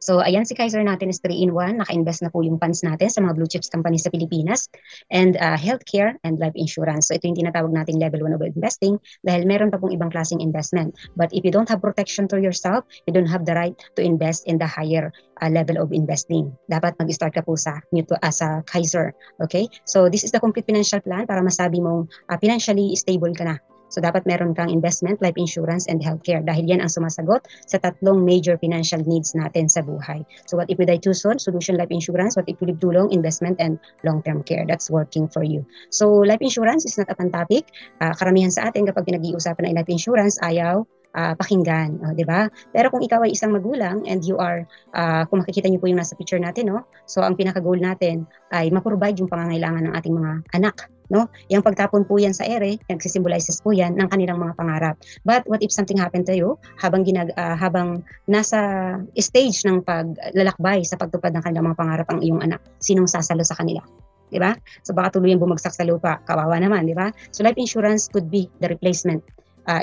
Speaker 1: So, ayan, si Kaiser natin is 3-in-1. Naka-invest na po yung funds natin sa mga blue chips companies sa Pilipinas. And healthcare and life insurance. So, ito yung tinatawag nating level 1 of investing dahil meron pa pong ibang klaseng investment. But if you don't have protection to yourself, you don't have the right to invest in the higher level of investing. Dapat mag-start ka po sa Kaiser. Okay? So, this is the complete financial plan para masabi mong financially stable ka na. So, dapat meron kang investment, life insurance, and healthcare dahil yan ang sumasagot sa 3 major financial needs natin sa buhay. So, what if we die too soon? Solution, life insurance. What if we live too long? Investment and long-term care. That's working for you. So, life insurance is not a fun topic. Karamihan sa atin kapag pinag-iusapan ng life insurance, ayaw pakinggan, di ba? Pero kung ikaw ay isang magulang and you are, kung makikita niyo po yung nasa picture natin, no? So, ang pinaka-goal natin ay ma-provide yung pangangailangan ng ating mga anak. No? Yung pagtapon po yan sa ere, nagsisymbolizes po yan ng kanilang mga pangarap. But what if something happened to you habang nasa stage ng paglalakbay sa pagtupad ng kanilang mga pangarap ang iyong anak? Sinong sasalo sa kanila? Diba? So baka tuluyang bumagsak sa lupa, kawawa naman, diba? So life insurance could be the replacement,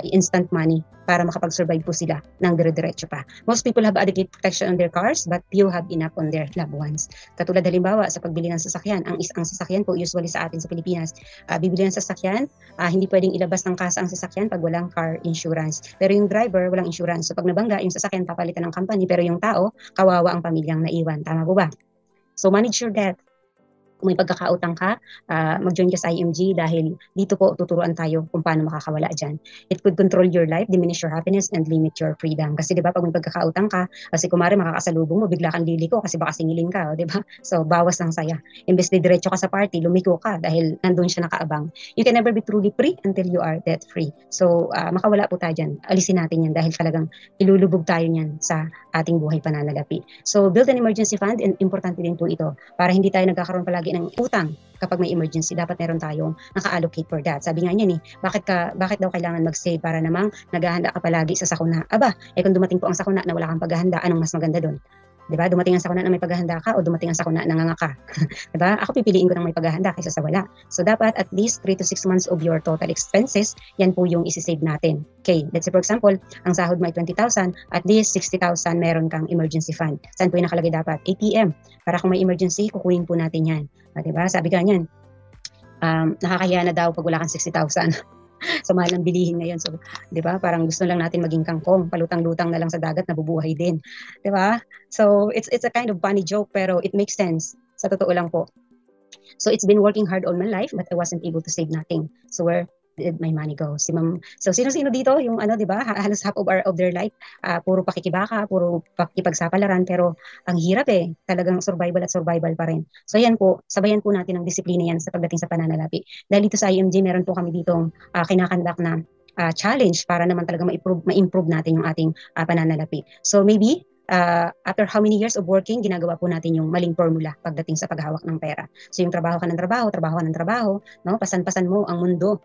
Speaker 1: instant money para makapag-survive po sila ng dire-diretso pa. Most people have adequate protection on their cars but few have enough on their loved ones. Katulad halimbawa sa pagbili ng sasakyan, ang sasakyan po usually sa atin sa Pilipinas, bibili ng sasakyan, hindi pwedeng ilabas ng kasa ang sasakyan pag walang car insurance. Pero yung driver, walang insurance. So pag nabangga, yung sasakyan papalitan ng company pero yung tao, kawawa ang pamilyang naiwan. Tama po ba? So manage your debt. Kung may pagkakautang ka, mag-join ka sa IMG dahil dito po tuturuan tayo kung paano makakawala dyan. It could control your life, diminish your happiness, and limit your freedom. Kasi di ba pag may pagkakautang ka, kasi kumari makakasalubong mo, bigla kang liliko kasi baka singilin ka, di ba? So bawas ang saya. Imbes na diretso ka sa party, lumiko ka dahil nandun siya nakaabang. You can never be truly free until you are debt free. So makawala po tayo dyan. Alisin natin yan dahil talagang ilulubog tayo niyan sa ating buhay pananalapi. So build an emergency fund, and importante din po ito para hindi tayo nagkakaroon palagi ng utang kapag may emergency. Dapat meron tayong naka-allocate for that. Sabi nga niyan bakit daw kailangan mag-save para namang naghahanda ka palagi sa sakuna? Aba, kung dumating po ang sakuna na wala kang paghahanda, anong mas maganda doon? 'Di ba? Dumating ang sakuna na may paghahanda ka o dumating ang sakuna na nangangaka. 'Di ba? Ako pipiliin ko ng may paghahanda kaysa sa wala. So dapat at least 3 to 6 months of your total expenses, yan po yung isi-save natin. Okay, let's say for example, ang sahod mo ay 20,000, at least 60,000 meron kang emergency fund. Saan po yung nakalagay dapat? ATM. Para kung may emergency, kukunin po natin yan. 'Di ba? Sabi ka niyan, nakakahiya na daw pag wala kang 60,000. So mahal ang bilihin ngayon. So, 'di ba? Parang gusto lang natin maging kangkong, palutang-lutang na lang sa dagat, nabubuhay din. 'Di ba? So, it's a kind of funny joke pero it makes sense. Sa totoo lang po. So, it's been working hard all my life but I wasn't able to save nothing. So, where did my money go? Si Ma'am. So, sino-sino dito yung 'di ba? Halos half of their life, puro pakikibaka, puro pakikipagsapalaran, pero ang hirap talagang survival at survival pa rin. So, yan po, sabayan po natin ang disiplina yan sa pagdating sa pananalapi. Dahil dito sa IMG, meron po kami ditong kinakandak na challenge para naman talaga ma-improve natin yung ating pananalapi. So, maybe after how many years of working, ginagawa po natin yung maling formula pagdating sa paghawak ng pera. So, yung trabaho ka ng trabaho, no? Pasan-pasan mo ang mundo.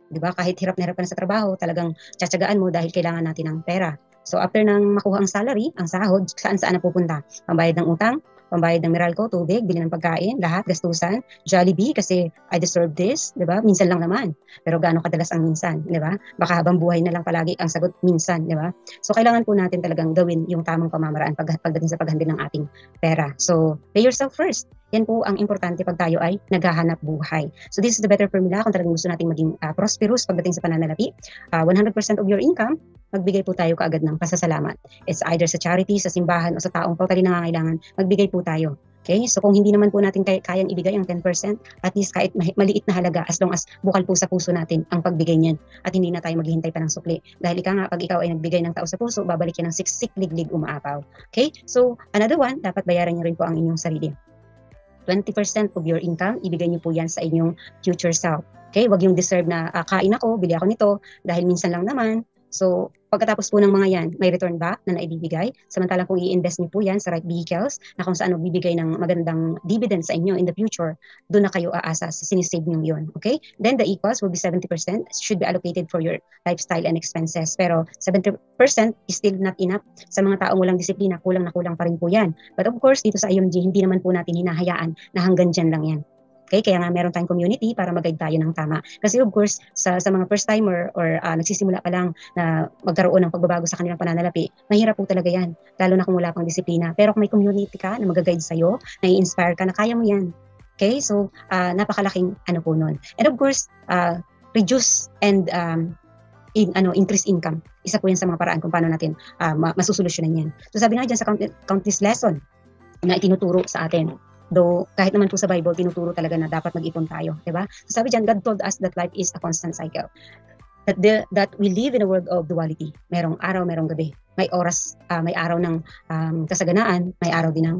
Speaker 1: 'Di ba? Kahit hirap na hirap ka na sa trabaho, talagang tiyatsagaan mo dahil kailangan natin ng pera. So after nang makuha ang salary, ang sahod, saan napupunta? Pambayad ng utang, pambayad ng Meralco, tubig, bili ng pagkain, lahat, gastusan, Jollibee kasi I deserve this, 'di ba? Minsan lang naman. Pero gaano kadalas ang minsan, 'di ba? Baka habang buhay na lang palagi ang sagot minsan, 'di ba? So kailangan po natin talagang gawin yung tamang pamamaraan pagdating sa paghandle ng ating pera. So pay yourself first. Yan po ang importante pag tayo ay naghahanap buhay. So this is the better formula kung talagang gusto nating maging prosperous pagdating sa pananalapi. 100% of your income, magbigay po tayo kaagad ng pasasalamat. It's either sa charity, sa simbahan, o sa taong totally nangangailangan, magbigay po tayo. Okay? So kung hindi naman po natin kayang ibigay ang 10%, at least kahit maliit na halaga, as long as bukal po sa puso natin ang pagbigay niyan at hindi na tayo maghihintay pa ng sukli. Dahil nga, pag ikaw ay nagbigay ng tao sa puso, babalik yan ng siksik, liglig, umaapaw. Okay? So another one, dapat bayaran niyo rin po ang inyong sarili. 20% of your income, ibigay niyo po yan sa inyong future self. Okay? Wag yung deserve na kain ako, bili ako nito, dahil minsan lang naman. So, pagkatapos po ng mga yan, may return back na naibibigay. Samantalang kung i-invest niyo po yan sa right vehicles, na kung saan magbibigay ng magandang dividend sa inyo in the future, doon na kayo aasa sa sinisave niyo yun. Okay? Then the equals will be 70% should be allocated for your lifestyle and expenses. Pero 70% is still not enough. Sa mga taong walang disiplina, kulang na kulang pa rin po yan. But of course, dito sa IMG, hindi naman po natin hinahayaan na hanggang dyan lang yan. Okay, kaya nga meron tayong community para mag-guide tayo ng tama. Kasi of course, sa mga first timer or nagsisimula pa lang na magkaroon ng pagbabago sa kanilang pananalapi, mahirap po talaga yan. Lalo na kung wala pang disiplina. Pero kung may community ka na mag-guide sa'yo, na i-inspire ka na kaya mo yan. Okay, so napakalaking po nun. And of course, reduce and increase income. Isa po yan sa mga paraan kung paano natin masusolusyonan yan. So sabi nga dyan sa countless lesson na itinuturo sa atin. Though, kahit naman po sa Bible, tinuturo talaga na dapat mag-ipon tayo. Diba? So sabi dyan, God told us that life is a constant cycle. That we live in a world of duality. Merong araw, merong gabi. May oras, may araw ng kasaganaan, may araw din ng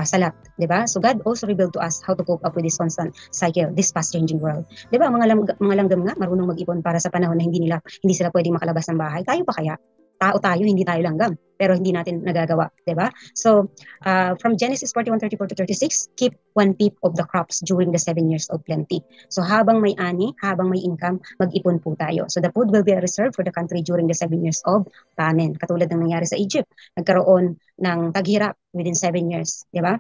Speaker 1: salat. Diba? So God also revealed to us how to cope up with this constant cycle, this fast-changing world. Diba? Mga langgam nga, marunong mag-ipon para sa panahon na hindi sila pwedeng makalabas ng bahay. Tayo pa kaya? Tao tayo, hindi tayo langgam. Pero hindi natin nagagawa, diba? So, from Genesis 41:34-36, keep 1/5 of the crops during the 7 years of plenty. So, habang may ani, habang may income, mag-ipon po tayo. So, the food will be reserved for the country during the 7 years of famine. Katulad ng nangyari sa Egypt. Nagkaroon ng taghirap within 7 years, diba?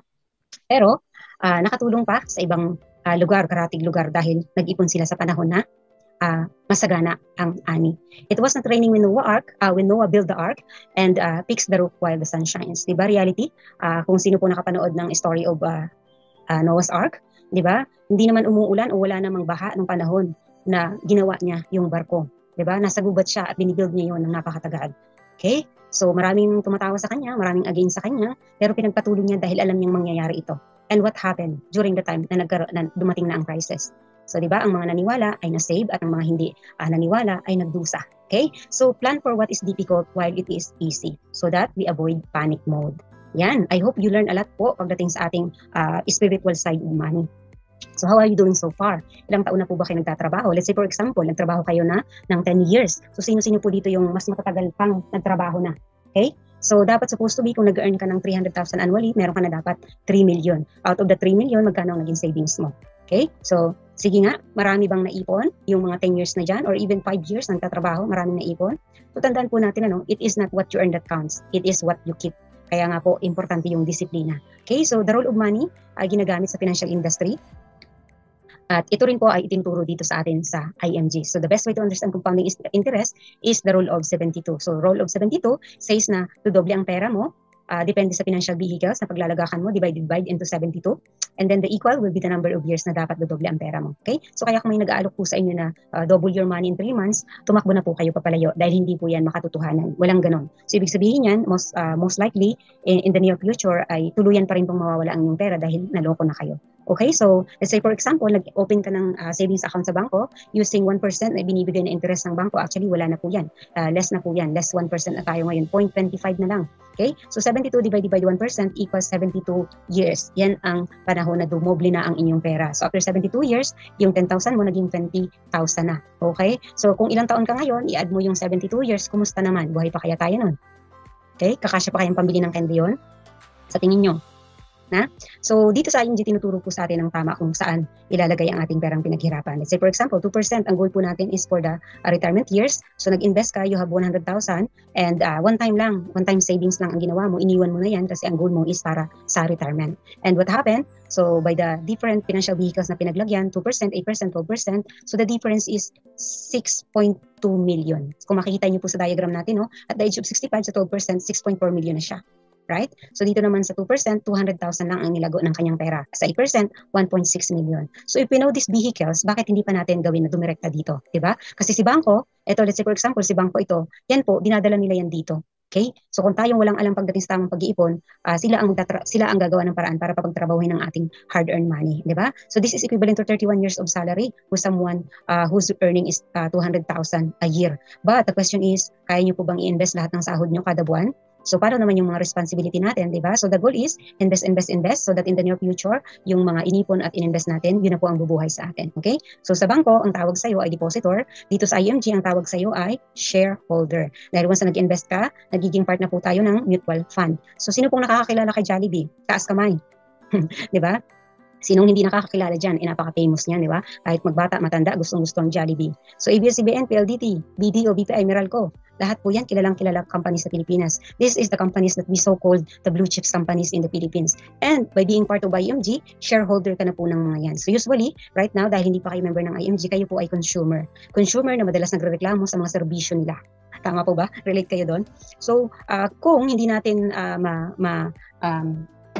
Speaker 1: Pero, nakatulong pa sa ibang lugar, karatig lugar, dahil nag-ipon sila sa panahon na masagana ang ani. It was not raining when Noah built the ark and fixed the roof while the sun shines. Diba reality? Kung sino po nakapanood ng story of Noah's Ark, diba? Hindi naman umuulan o wala namang baha nung panahon na ginawa niya yung barko. Diba? Nasa gubat siya at binibuild niya yun ng napakatagal. Okay? So maraming tumatawa sa kanya, maraming against sa kanya, pero pinagpatuloy niya dahil alam niyang mangyayari ito. And what happened during the time na dumating na ang crisis? So, di ba, ang mga naniwala ay na-save at ang mga hindi naniwala ay nagdusa. Okay? So, plan for what is difficult while it is easy so that we avoid panic mode. Yan. I hope you learn a lot po pagdating sa ating spiritual side of money. So, how are you doing so far? Ilang taon na po ba kayo nagtatrabaho? Let's say, for example, nagtrabaho kayo na ng 10 years. So, sino-sino po dito yung mas matatagal pang nagtrabaho na? Okay? So, dapat supposed to be, kung nag-earn ka ng 300,000 annually, meron ka na dapat 3 million. Out of the 3 million, magkano ang naging savings mo? Okay? So, sige nga, marami bang naipon? Yung mga 10 years na dyan, or even 5 years nagtatrabaho, maraming naipon? So, tandaan po natin, it is not what you earn that counts. It is what you keep. Kaya nga po, importante yung disiplina. Okay? So, the role of money ay ginagamit sa financial industry. At ito rin po ay itinuturo dito sa atin sa IMG. So the best way to understand compounding interest is the rule of 72. So rule of 72 says na dodoble ang pera mo, depende sa financial vehicles na paglalagakan mo, divide into 72. And then the equal will be the number of years na dapat dodoble ang pera mo. Okay? So kaya kung may nag-aalok po sa inyo na double your money in 3 months, tumakbo na po kayo papalayo dahil hindi po yan makatotohanan. Walang ganon. So ibig sabihin yan, most likely in the near future ay tuluyan pa rin pong mawawala ang inyong pera dahil naloko na kayo. Okay, so let's say for example, nag-open ka ng savings account sa bangko using 1% na binibigay na interest ng bangko. Actually, wala na po yan. Less na po yan. Less 1% na tayo ngayon. 0.25 na lang. Okay, so 72 divided by 1% equals 72 years. Yan ang panahon na dumoble na ang inyong pera. So after 72 years, yung 10,000 mo naging 20,000 na. Okay, so kung ilang taon ka ngayon, i-add mo yung 72 years, kumusta naman? Buhay pa kaya tayo nun? Okay, kakasya pa kayang pambili ng candy yun? Sa tingin nyo? Na? So, dito sa IMG, tinuturo po sa atin ng tama kung saan ilalagay ang ating perang pinaghirapan. Let's say, for example, 2%, ang goal po natin is for the retirement years. So, nag-invest ka, you have 100,000 and one time savings lang ang ginawa mo, iniwan mo na yan kasi ang goal mo is para sa retirement. And what happened? So, by the different financial vehicles na pinaglagyan, 2%, 8%, 12%, so the difference is 6.2 million. Kung makikita niyo po sa diagram natin, at the age of 65 sa 12%, 6.4 million na siya. Right? So dito naman sa 2%, 200,000 lang ang nilago ng kanyang pera. Sa 8%, 1.6 million. So if we know these vehicles, bakit hindi pa natin gawin na dumirekta dito? Diba? Kasi si bangko, let's say for example, si bangko ito, yan po, dinadala nila yan dito. Okay? So kung tayong walang alam pagdating sa tamang pag-iipon, sila ang gagawa ng paraan para papagtrabahuhin ng ating hard-earned money. Diba? So this is equivalent to 31 years of salary who someone whose earning is 200,000 a year. But the question is, kaya nyo po bang i-invest lahat ng sahod nyo kada buwan? So, paano naman yung mga responsibility natin, di ba? So, the goal is invest so that in the near future, yung mga inipon at ininvest natin, yun na po ang bubuhay sa atin. Okay? So, sa bangko, ang tawag sa'yo ay depositor. Dito sa IMG, ang tawag sa'yo ay shareholder. Dahil once na nag-invest ka, nagiging part na po tayo ng mutual fund. So, sino pong nakakakilala kay Jollibee? Taas kamay. Di ba? Sinong hindi nakakakilala dyan? Napaka-famous niyan, di ba? Kahit magbata, matanda, gustong-gusto ang Jollibee. So, ABS-CBN, PLDT, BDO, BPI, Meralco, lahat po yan kilalang-kilala companies sa Pilipinas. This is the companies that we so-called the blue chips companies in the Philippines. And by being part of IMG, shareholder ka na po ng mga yan. So usually, right now, dahil hindi pa kayo member ng IMG, kayo po ay consumer. Consumer na madalas nagrereklamo sa mga serbisyo nila. Tama po ba? Relate kayo doon? So, kung hindi natin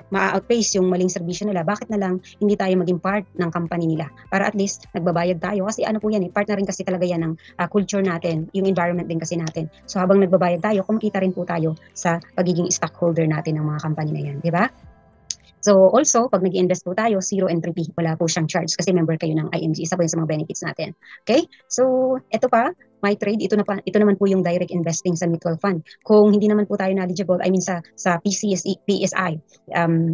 Speaker 1: ma-outpace yung maling serbisyo nila, bakit na lang hindi tayo maging part ng company nila? Para at least nagbabayad tayo. Kasi ano po yan, part na rin kasi talaga yan ng culture natin, yung environment din kasi natin. So habang nagbabayad tayo, kumikita rin po tayo sa pagiging stockholder natin ng mga company na yan. Di ba? So also, pag nag-invest po tayo, zero entry fee. Wala po siyang charge kasi member kayo ng IMG. Isa po yun sa mga benefits natin. Okay? So, ito pa, MyTrade, ito naman po yung direct investing sa mutual fund. Kung hindi naman po tayo knowledgeable, sa PSI,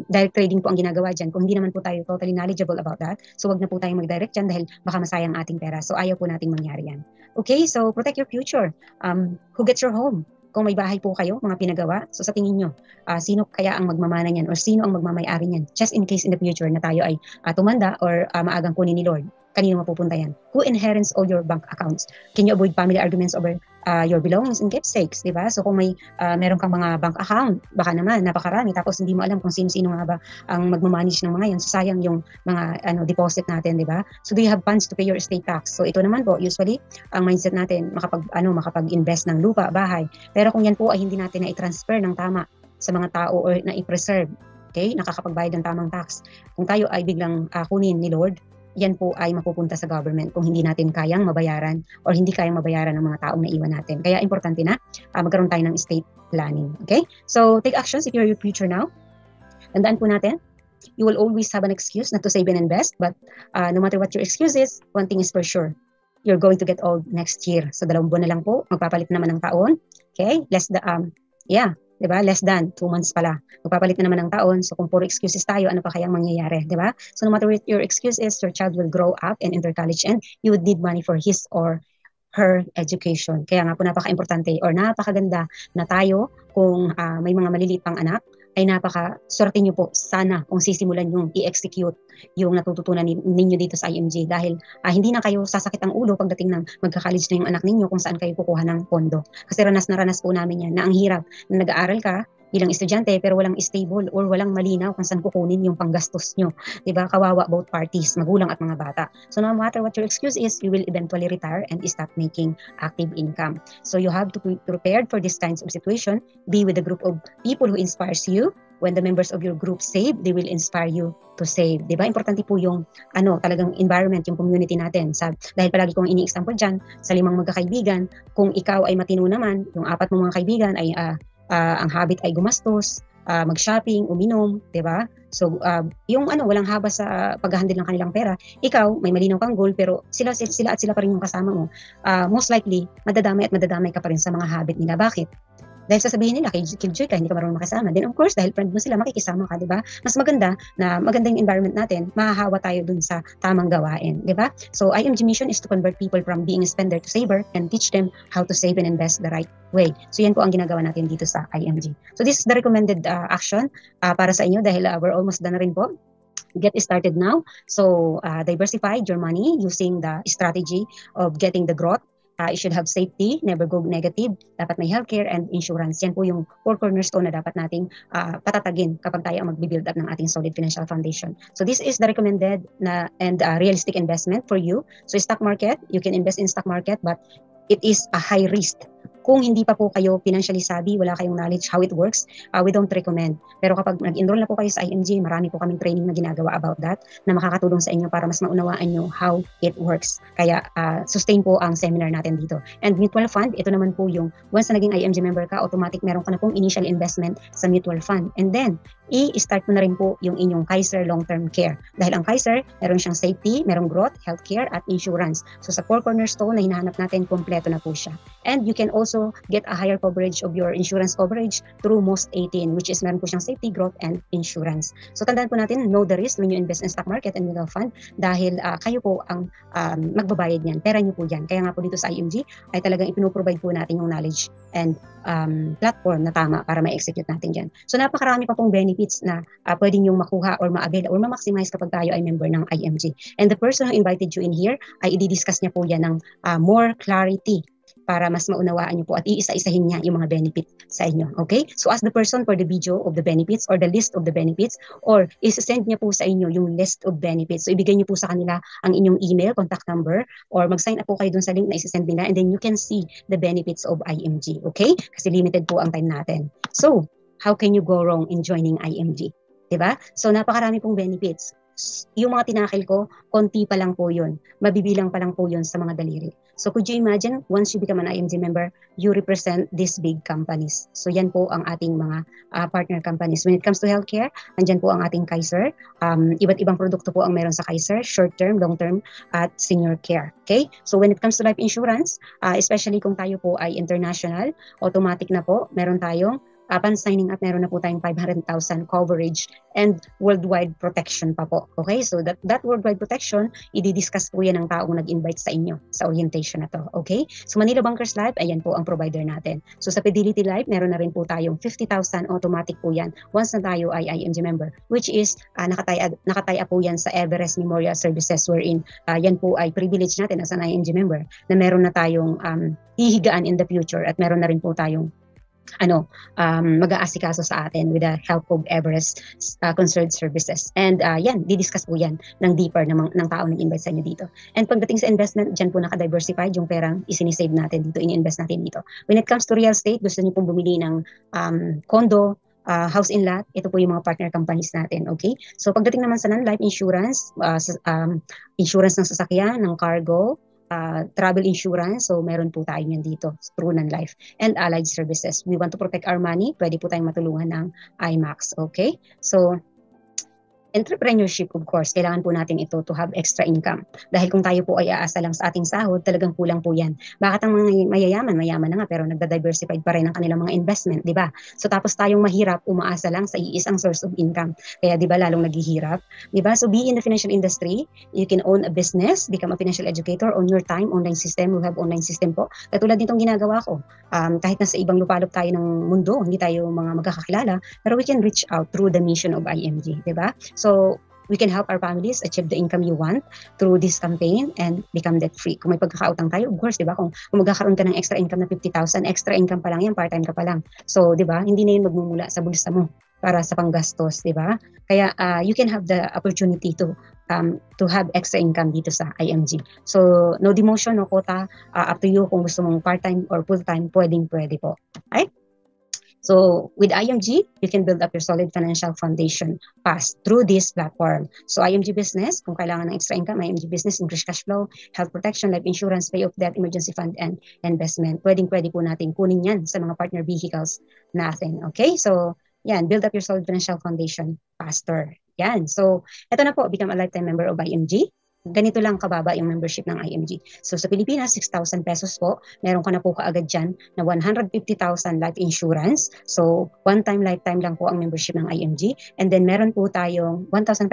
Speaker 1: direct trading po ang ginagawa dyan. Kung hindi naman po tayo totally knowledgeable about that, so wag na po tayong mag-direct dyan dahil baka masayang ating pera. So, ayaw po nating mangyari yan. Okay? So, protect your future. Who gets your home? Kung may bahay po kayo, mga pinagawa, so sa tingin nyo, sino kaya ang magmamana niyan or sino ang magmamayari niyan? Just in case in the future na tayo ay tumanda or maagang kunin ni Lord, kanino mapupunta yan? Who inherits all your bank accounts? Can you avoid family arguments over your belongings and keepsakes, di ba? So kung may meron kang mga bank account, baka naman napakarami tapos hindi mo alam kung sino-sino nga ba ang magmamanage ng mga yan. So sayang yung mga deposit natin, di ba? So do you have funds to pay your estate tax? So ito naman po, usually ang mindset natin makapag-invest ng lupa, bahay. Pero kung yan po ay hindi natin na i-transfer ng tama sa mga tao or na i-preserve, okay? Nakakapagbayad ng tamang tax. Kung tayo ay biglang kunin ni Lord, yan po ay mapupunta sa government kung hindi natin kayang mabayaran or hindi kayang mabayaran ng mga taong naiwan natin. Kaya importante na magkaroon tayo ng estate planning. Okay? So, take actions if you're your future now. Tandaan po natin, You will always have an excuse not to save and invest, but no matter what your excuse is, one thing is for sure, you're going to get old next year. So 2 buwan na lang po, magpapalit naman ng taon. Okay? Yeah, 'di ba? Less than 2 months pala. Magpapalit na naman ng taon. So kung puro excuses tayo, ano pa kayang mangyayari, 'di ba? So no matter what your excuse is, your child will grow up and enter college and you would need money for his or her education. Kaya nga po napaka-importante or napakaganda na tayo kung may mga maliliit pang anak, ay napaka-swerte nyo po sana kung sisimulan yung i-execute yung natututunan ninyo dito sa IMG dahil hindi na kayo sasakit ang ulo pagdating ng magka-college na yung anak ninyo kung saan kayo kukuha ng pondo. Kasi ranas na ranas po namin yan na ang hirap na nag-aaral ka bilang estudyante pero walang stable or walang malinaw kung saan kukunin yung panggastos nyo. Diba? Kawawa both parties, magulang at mga bata. So no matter what your excuse is, you will eventually retire and stop making active income. So you have to be prepared for this kinds of situation. Be with a group of people who inspires you. When the members of your group save, they will inspire you to save. Diba? Importante po yung talagang environment, yung community natin. Dahil palagi kong ini-example dyan, sa 5 magkakaibigan, kung ikaw ay matino naman, yung 4 mong mga kaibigan ay ang habit ay gumastos, mag-shopping, uminom, 'di ba? So yung walang haba sa pag-handle ng kanilang pera, ikaw may malinaw kang goal pero sila pa rin yung kasama mo. Most likely madadamay ka pa rin sa mga habit nila. Bakit? Dahil sasabihin nila, killjoy ka, hindi ka marunong makisama. Then of course, dahil friend mo sila, makikisama ka, di ba? Mas maganda na maganda yung environment natin, mahahawa tayo dun sa tamang gawain, di ba? So IMG mission is to convert people from being a spender to saver and teach them how to save and invest the right way. So yan po ang ginagawa natin dito sa IMG. So this is the recommended action para sa inyo dahil we're almost done na rin po. Get started now. So diversify your money using the strategy of getting the growth. You should have safety, never go negative, dapat may healthcare and insurance. Yan po yung 4 cornerstone na dapat nating patatagin kapag tayo ang magbi-build up ng ating solid financial foundation. So this is the recommended and realistic investment for you. So stock market, you can invest in stock market but it is a high risk. Kung hindi pa po kayo financially savvy, wala kayong knowledge how it works, we don't recommend. Pero kapag nag-enroll na po kayo sa IMG, marami po kaming training na ginagawa about that na makakatulong sa inyo para mas maunawaan nyo how it works. Kaya sustain po ang seminar natin dito. And mutual fund, ito naman po yung once na naging IMG member ka, automatic meron ka na pong initial investment sa mutual fund. And then, i-start mo na rin po yung inyong Kaiser Long-Term Care. Dahil ang Kaiser, meron siyang safety, merong growth, healthcare, at insurance. So sa 4 cornerstone na hinahanap natin, kompleto na po siya. And you can also get a higher coverage of your insurance coverage through Most 18, which is meron po siyang safety, growth, and insurance. So tandaan po natin, know the risk when you invest in stock market and mutual fund dahil kayo po ang magbabayad niyan. Pera niyo po yan. Kaya nga po dito sa IMG ay talagang ipinoprovide po natin yung knowledge and platform na tama para ma-execute natin dyan. So napakarami pa pong benefits na pwede niyong makuha or ma-avail or ma-maximize kapag tayo ay member ng IMG. And the person who invited you in here ay i-discuss niya po yan ng more clarity para mas maunawaan niyo po at iisa-isahin niya yung mga benefits sa inyo. Okay? So ask the person for the video of the benefits or the list of the benefits or isa-send niya po sa inyo yung list of benefits. So ibigay niyo po sa kanila ang inyong email, contact number, or mag-sign up po kayo dun sa link na isa-send nila and then you can see the benefits of IMG. Okay? Kasi limited po ang time natin. So, how can you go wrong in joining IMG? Diba? So napakarami pong benefits. Yung mga tinakil ko, konti pa lang po yun. Mabibilang pa lang po yun sa mga daliri. So could you imagine, once you become an IMG member, you represent these big companies. So yan po ang ating mga partner companies. When it comes to healthcare, andyan po ang ating Kaiser. Iba't ibang produkto po ang meron sa Kaiser, short-term, long-term, at senior care. Okay? So when it comes to life insurance, especially kung tayo po ay international, automatic na po, meron tayong upon signing up, meron na po tayong 500,000 coverage and worldwide protection pa po. Okay? So that worldwide protection, i-discuss po yan ng taong nag-invite sa inyo sa orientation na to. Okay? So Manila Bankers Life, ayan po ang provider natin. So sa Fidelity Life, meron na rin po tayong 50,000 automatic po yan once na tayo ay IMG member, which is nakataya po yan sa Everest Memorial Services wherein yan po ay privilege natin as an IMG member na meron na tayong hihigaan in the future at meron na rin po tayong mag-aasikaso sa atin with the help of Everest Concerned Services. And yan, didiscuss po yan ng deeper ng tao nag-invite sa inyo dito. And pagdating sa investment, dyan po naka-diversified yung perang isinisave natin dito, ini-invest natin dito. When it comes to real estate, gusto niyo pong bumili ng condo, house in lot, ito po yung mga partner companies natin, okay? So pagdating naman sa non-life insurance, insurance ng sasakyan, ng cargo, travel insurance, so meron po tayo yan dito through non-life and allied services. We want to protect our money, pwede po tayong matulungan ng IMAX, okay? So Entrepreneurship, of course, kailangan po natin ito to have extra income. Dahil kung tayo po ay aasa lang sa ating sahod, talagang kulang po yan. Bakit ang mga mayaman na nga, pero nagda-diversified pa rin ang kanilang mga investment, di ba? So tapos tayong mahirap, umaasa lang sa iisang source of income. Kaya di ba lalong naghihirap? Di ba? So be in the financial industry, you can own a business, become a financial educator, own your time, online system, we have online system po. Katulad nitong ginagawa ko, kahit nasa ibang lupalop tayo ng mundo, hindi tayo mga magkakakilala, pero we can reach out through the mission of IMG, di ba? So we can help our families achieve the income you want through this campaign and become debt free. Kung may pagkakautang tayo, of course, di ba? Kung magkakaroon ka ng extra income na 50,000, extra income pa lang yan, part-time ka pa lang. So, di ba? Hindi na yun magmumula sa bulsa mo para sa panggastos, di ba? Kaya you can have the opportunity to have extra income dito sa IMG. So, no demotion, no quota, up to you kung gusto mong part-time or full-time, pwede po. Right? So with IMG, you can build up your solid financial foundation fast through this platform. So IMG Business, kung kailangan ng extra income, IMG Business, increase cash flow, health protection, life insurance, pay off debt, emergency fund, and investment. Pwede po natin kunin yan sa mga partner vehicles natin. Okay? So yan, build up your solid financial foundation faster. Yan. So ito na po, become a lifetime member of IMG. Ganito lang kababa yung membership ng IMG. So sa Pilipinas, 6,000 pesos po. Meron ka na po kaagad dyan na 150,000 life insurance. So one-time lifetime lang po ang membership ng IMG. And then meron po tayong 1,500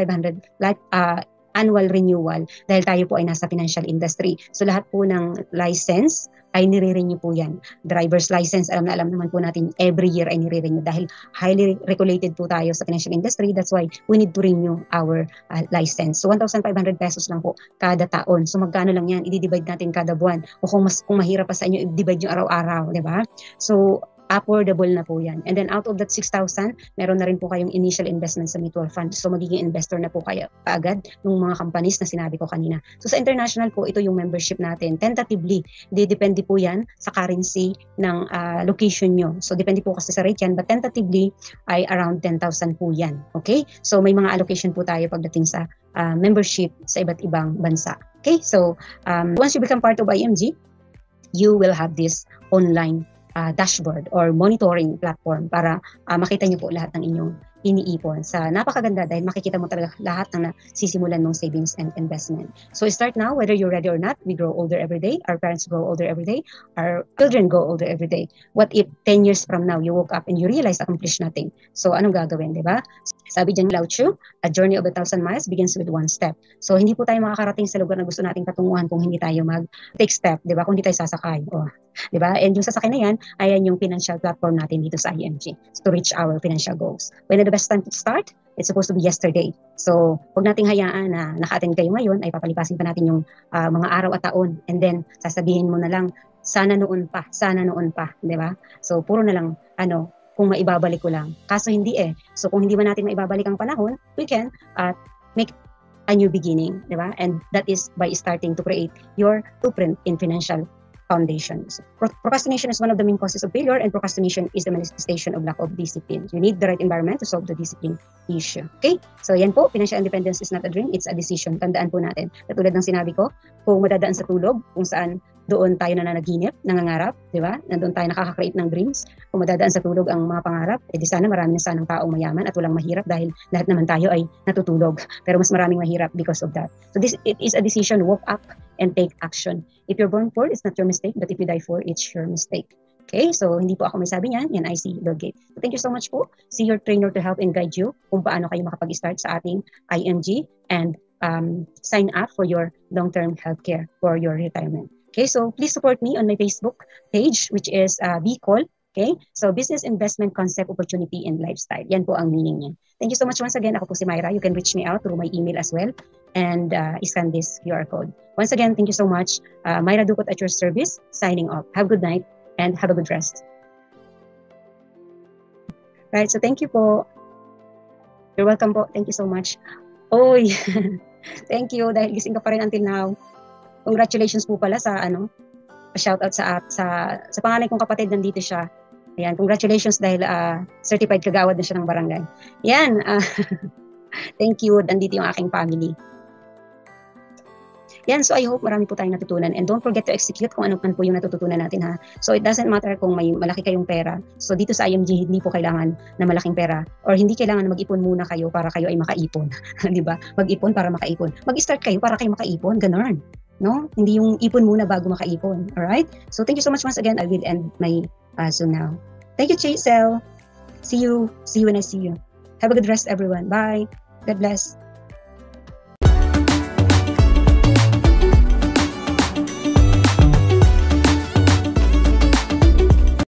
Speaker 1: annual renewal dahil tayo po ay nasa financial industry. So lahat po ng license ay nire-renew po yan. Driver's license, alam naman po natin, every year ay nire-renew dahil highly regulated po tayo sa financial industry. That's why we need to renew our license. So 1,500 pesos lang po kada taon. So magkano lang yan? I-divide natin kada buwan. O kung mahirap pa sa inyo, i-divide yung araw-araw, di ba? So affordable na po yan. And then out of that 6,000, meron na rin po kayong initial investment sa mutual fund. So magiging investor na po kayo kaagad ng mga companies na sinabi ko kanina. So sa international po, ito yung membership natin. Tentatively, depende po yan sa currency ng location nyo. So depende po kasi sa rate yan, but tentatively ay around 10,000 po yan. Okay? So may mga allocation po tayo pagdating sa membership sa iba't ibang bansa. Okay? So once you become part of IMG, you will have this online dashboard or monitoring platform para makita niyo po lahat ng inyong iniipon. Sa napakaganda dahil makikita mo talaga lahat ng nasisimulan mong savings and investment. So start now, whether you're ready or not. We grow older every day. Our parents grow older every day. Our children grow older every day. What if 10 years from now, you woke up and you realize accomplished nothing? So anong gagawin, di ba? Sabi dyan Lao Tzu, a journey of 1,000 miles begins with one step. So hindi po tayo makakarating sa lugar na gusto nating patunguhan kung hindi tayo mag-take step, di ba? Kung hindi tayo sasakay. Di ba? And yung sasakay na yan, ayan yung financial platform natin dito sa IMG to reach our financial goals. When the best time to start? It's supposed to be yesterday. So, huwag nating hayaan na naka-attend kayo ngayon, ay papalipasin pa natin yung mga araw at taon. And then, sasabihin mo na lang, sana noon pa, di ba? So, puro na lang, kung maibabalik ko lang. Kaso hindi eh. So, kung hindi man natin maibabalik ang panahon, we can make a new beginning, di ba? And that is by starting to create your blueprint in financial foundations. Procrastination is one of the main causes of failure, and procrastination is the manifestation of lack of discipline. You need the right environment to solve the discipline issue. Okay? So yan po, financial independence is not a dream, it's a decision. Tandaan po natin. Katulad ng sinabi ko, kung madadaan sa tulog, kung saan doon tayo nananaginip, nangangarap, di ba? Nandun tayo nakaka-create ng dreams. Kung madadaan sa tulog ang mga pangarap, edi sana marami na sanang taong mayaman at walang mahirap dahil lahat naman tayo ay natutulog. Pero mas maraming mahirap because of that. So it is a decision, woke up and take action. If you're born poor, it's not your mistake, but if you die poor, it's your mistake. Okay, so hindi po ako may sabi niyan, yan I see Bill Gates. So thank you so much po. See your trainer to help and guide you kung paano kayo makapag-start sa ating IMG and sign up for your long-term healthcare for your retirement. Okay, so please support me on my Facebook page, which is BCall. Okay, so Business Investment Concept, Opportunity, and Lifestyle. Yan po ang meaning niya. Thank you so much once again. Ako po si Myra. You can reach me out through my email as well and scan this QR code. Once again, thank you so much. Myra Ducot at your service, signing off. Have a good night and have a good rest. Right, so thank you po. You're welcome po. Thank you so much. Oy, thank you dahil gising ka pa rin until now. Congratulations po pala sa shoutout sa panganay kong kapatid, nandito siya. Ayan, congratulations dahil certified kagawad na siya ng barangay. Yan, thank you, nandito yung aking family. Yan, so I hope marami po tayong natutunan. And don't forget to execute kung ano man po yung natututunan natin ha. So it doesn't matter kung may malaki kayong pera. So dito sa IMG, hindi po kailangan na malaking pera or hindi kailangan na mag-ipon muna kayo para kayo ay makaipon. Di ba? Mag-ipon para makaipon. Mag-start kayo para kayo makaipon. Ganun. No? Hindi yung ipon muna bago makaipon. Alright? So thank you so much once again. I will end my Zoom now. Thank you, Chisel. See you when I see you. Have a good rest, everyone. Bye. God bless.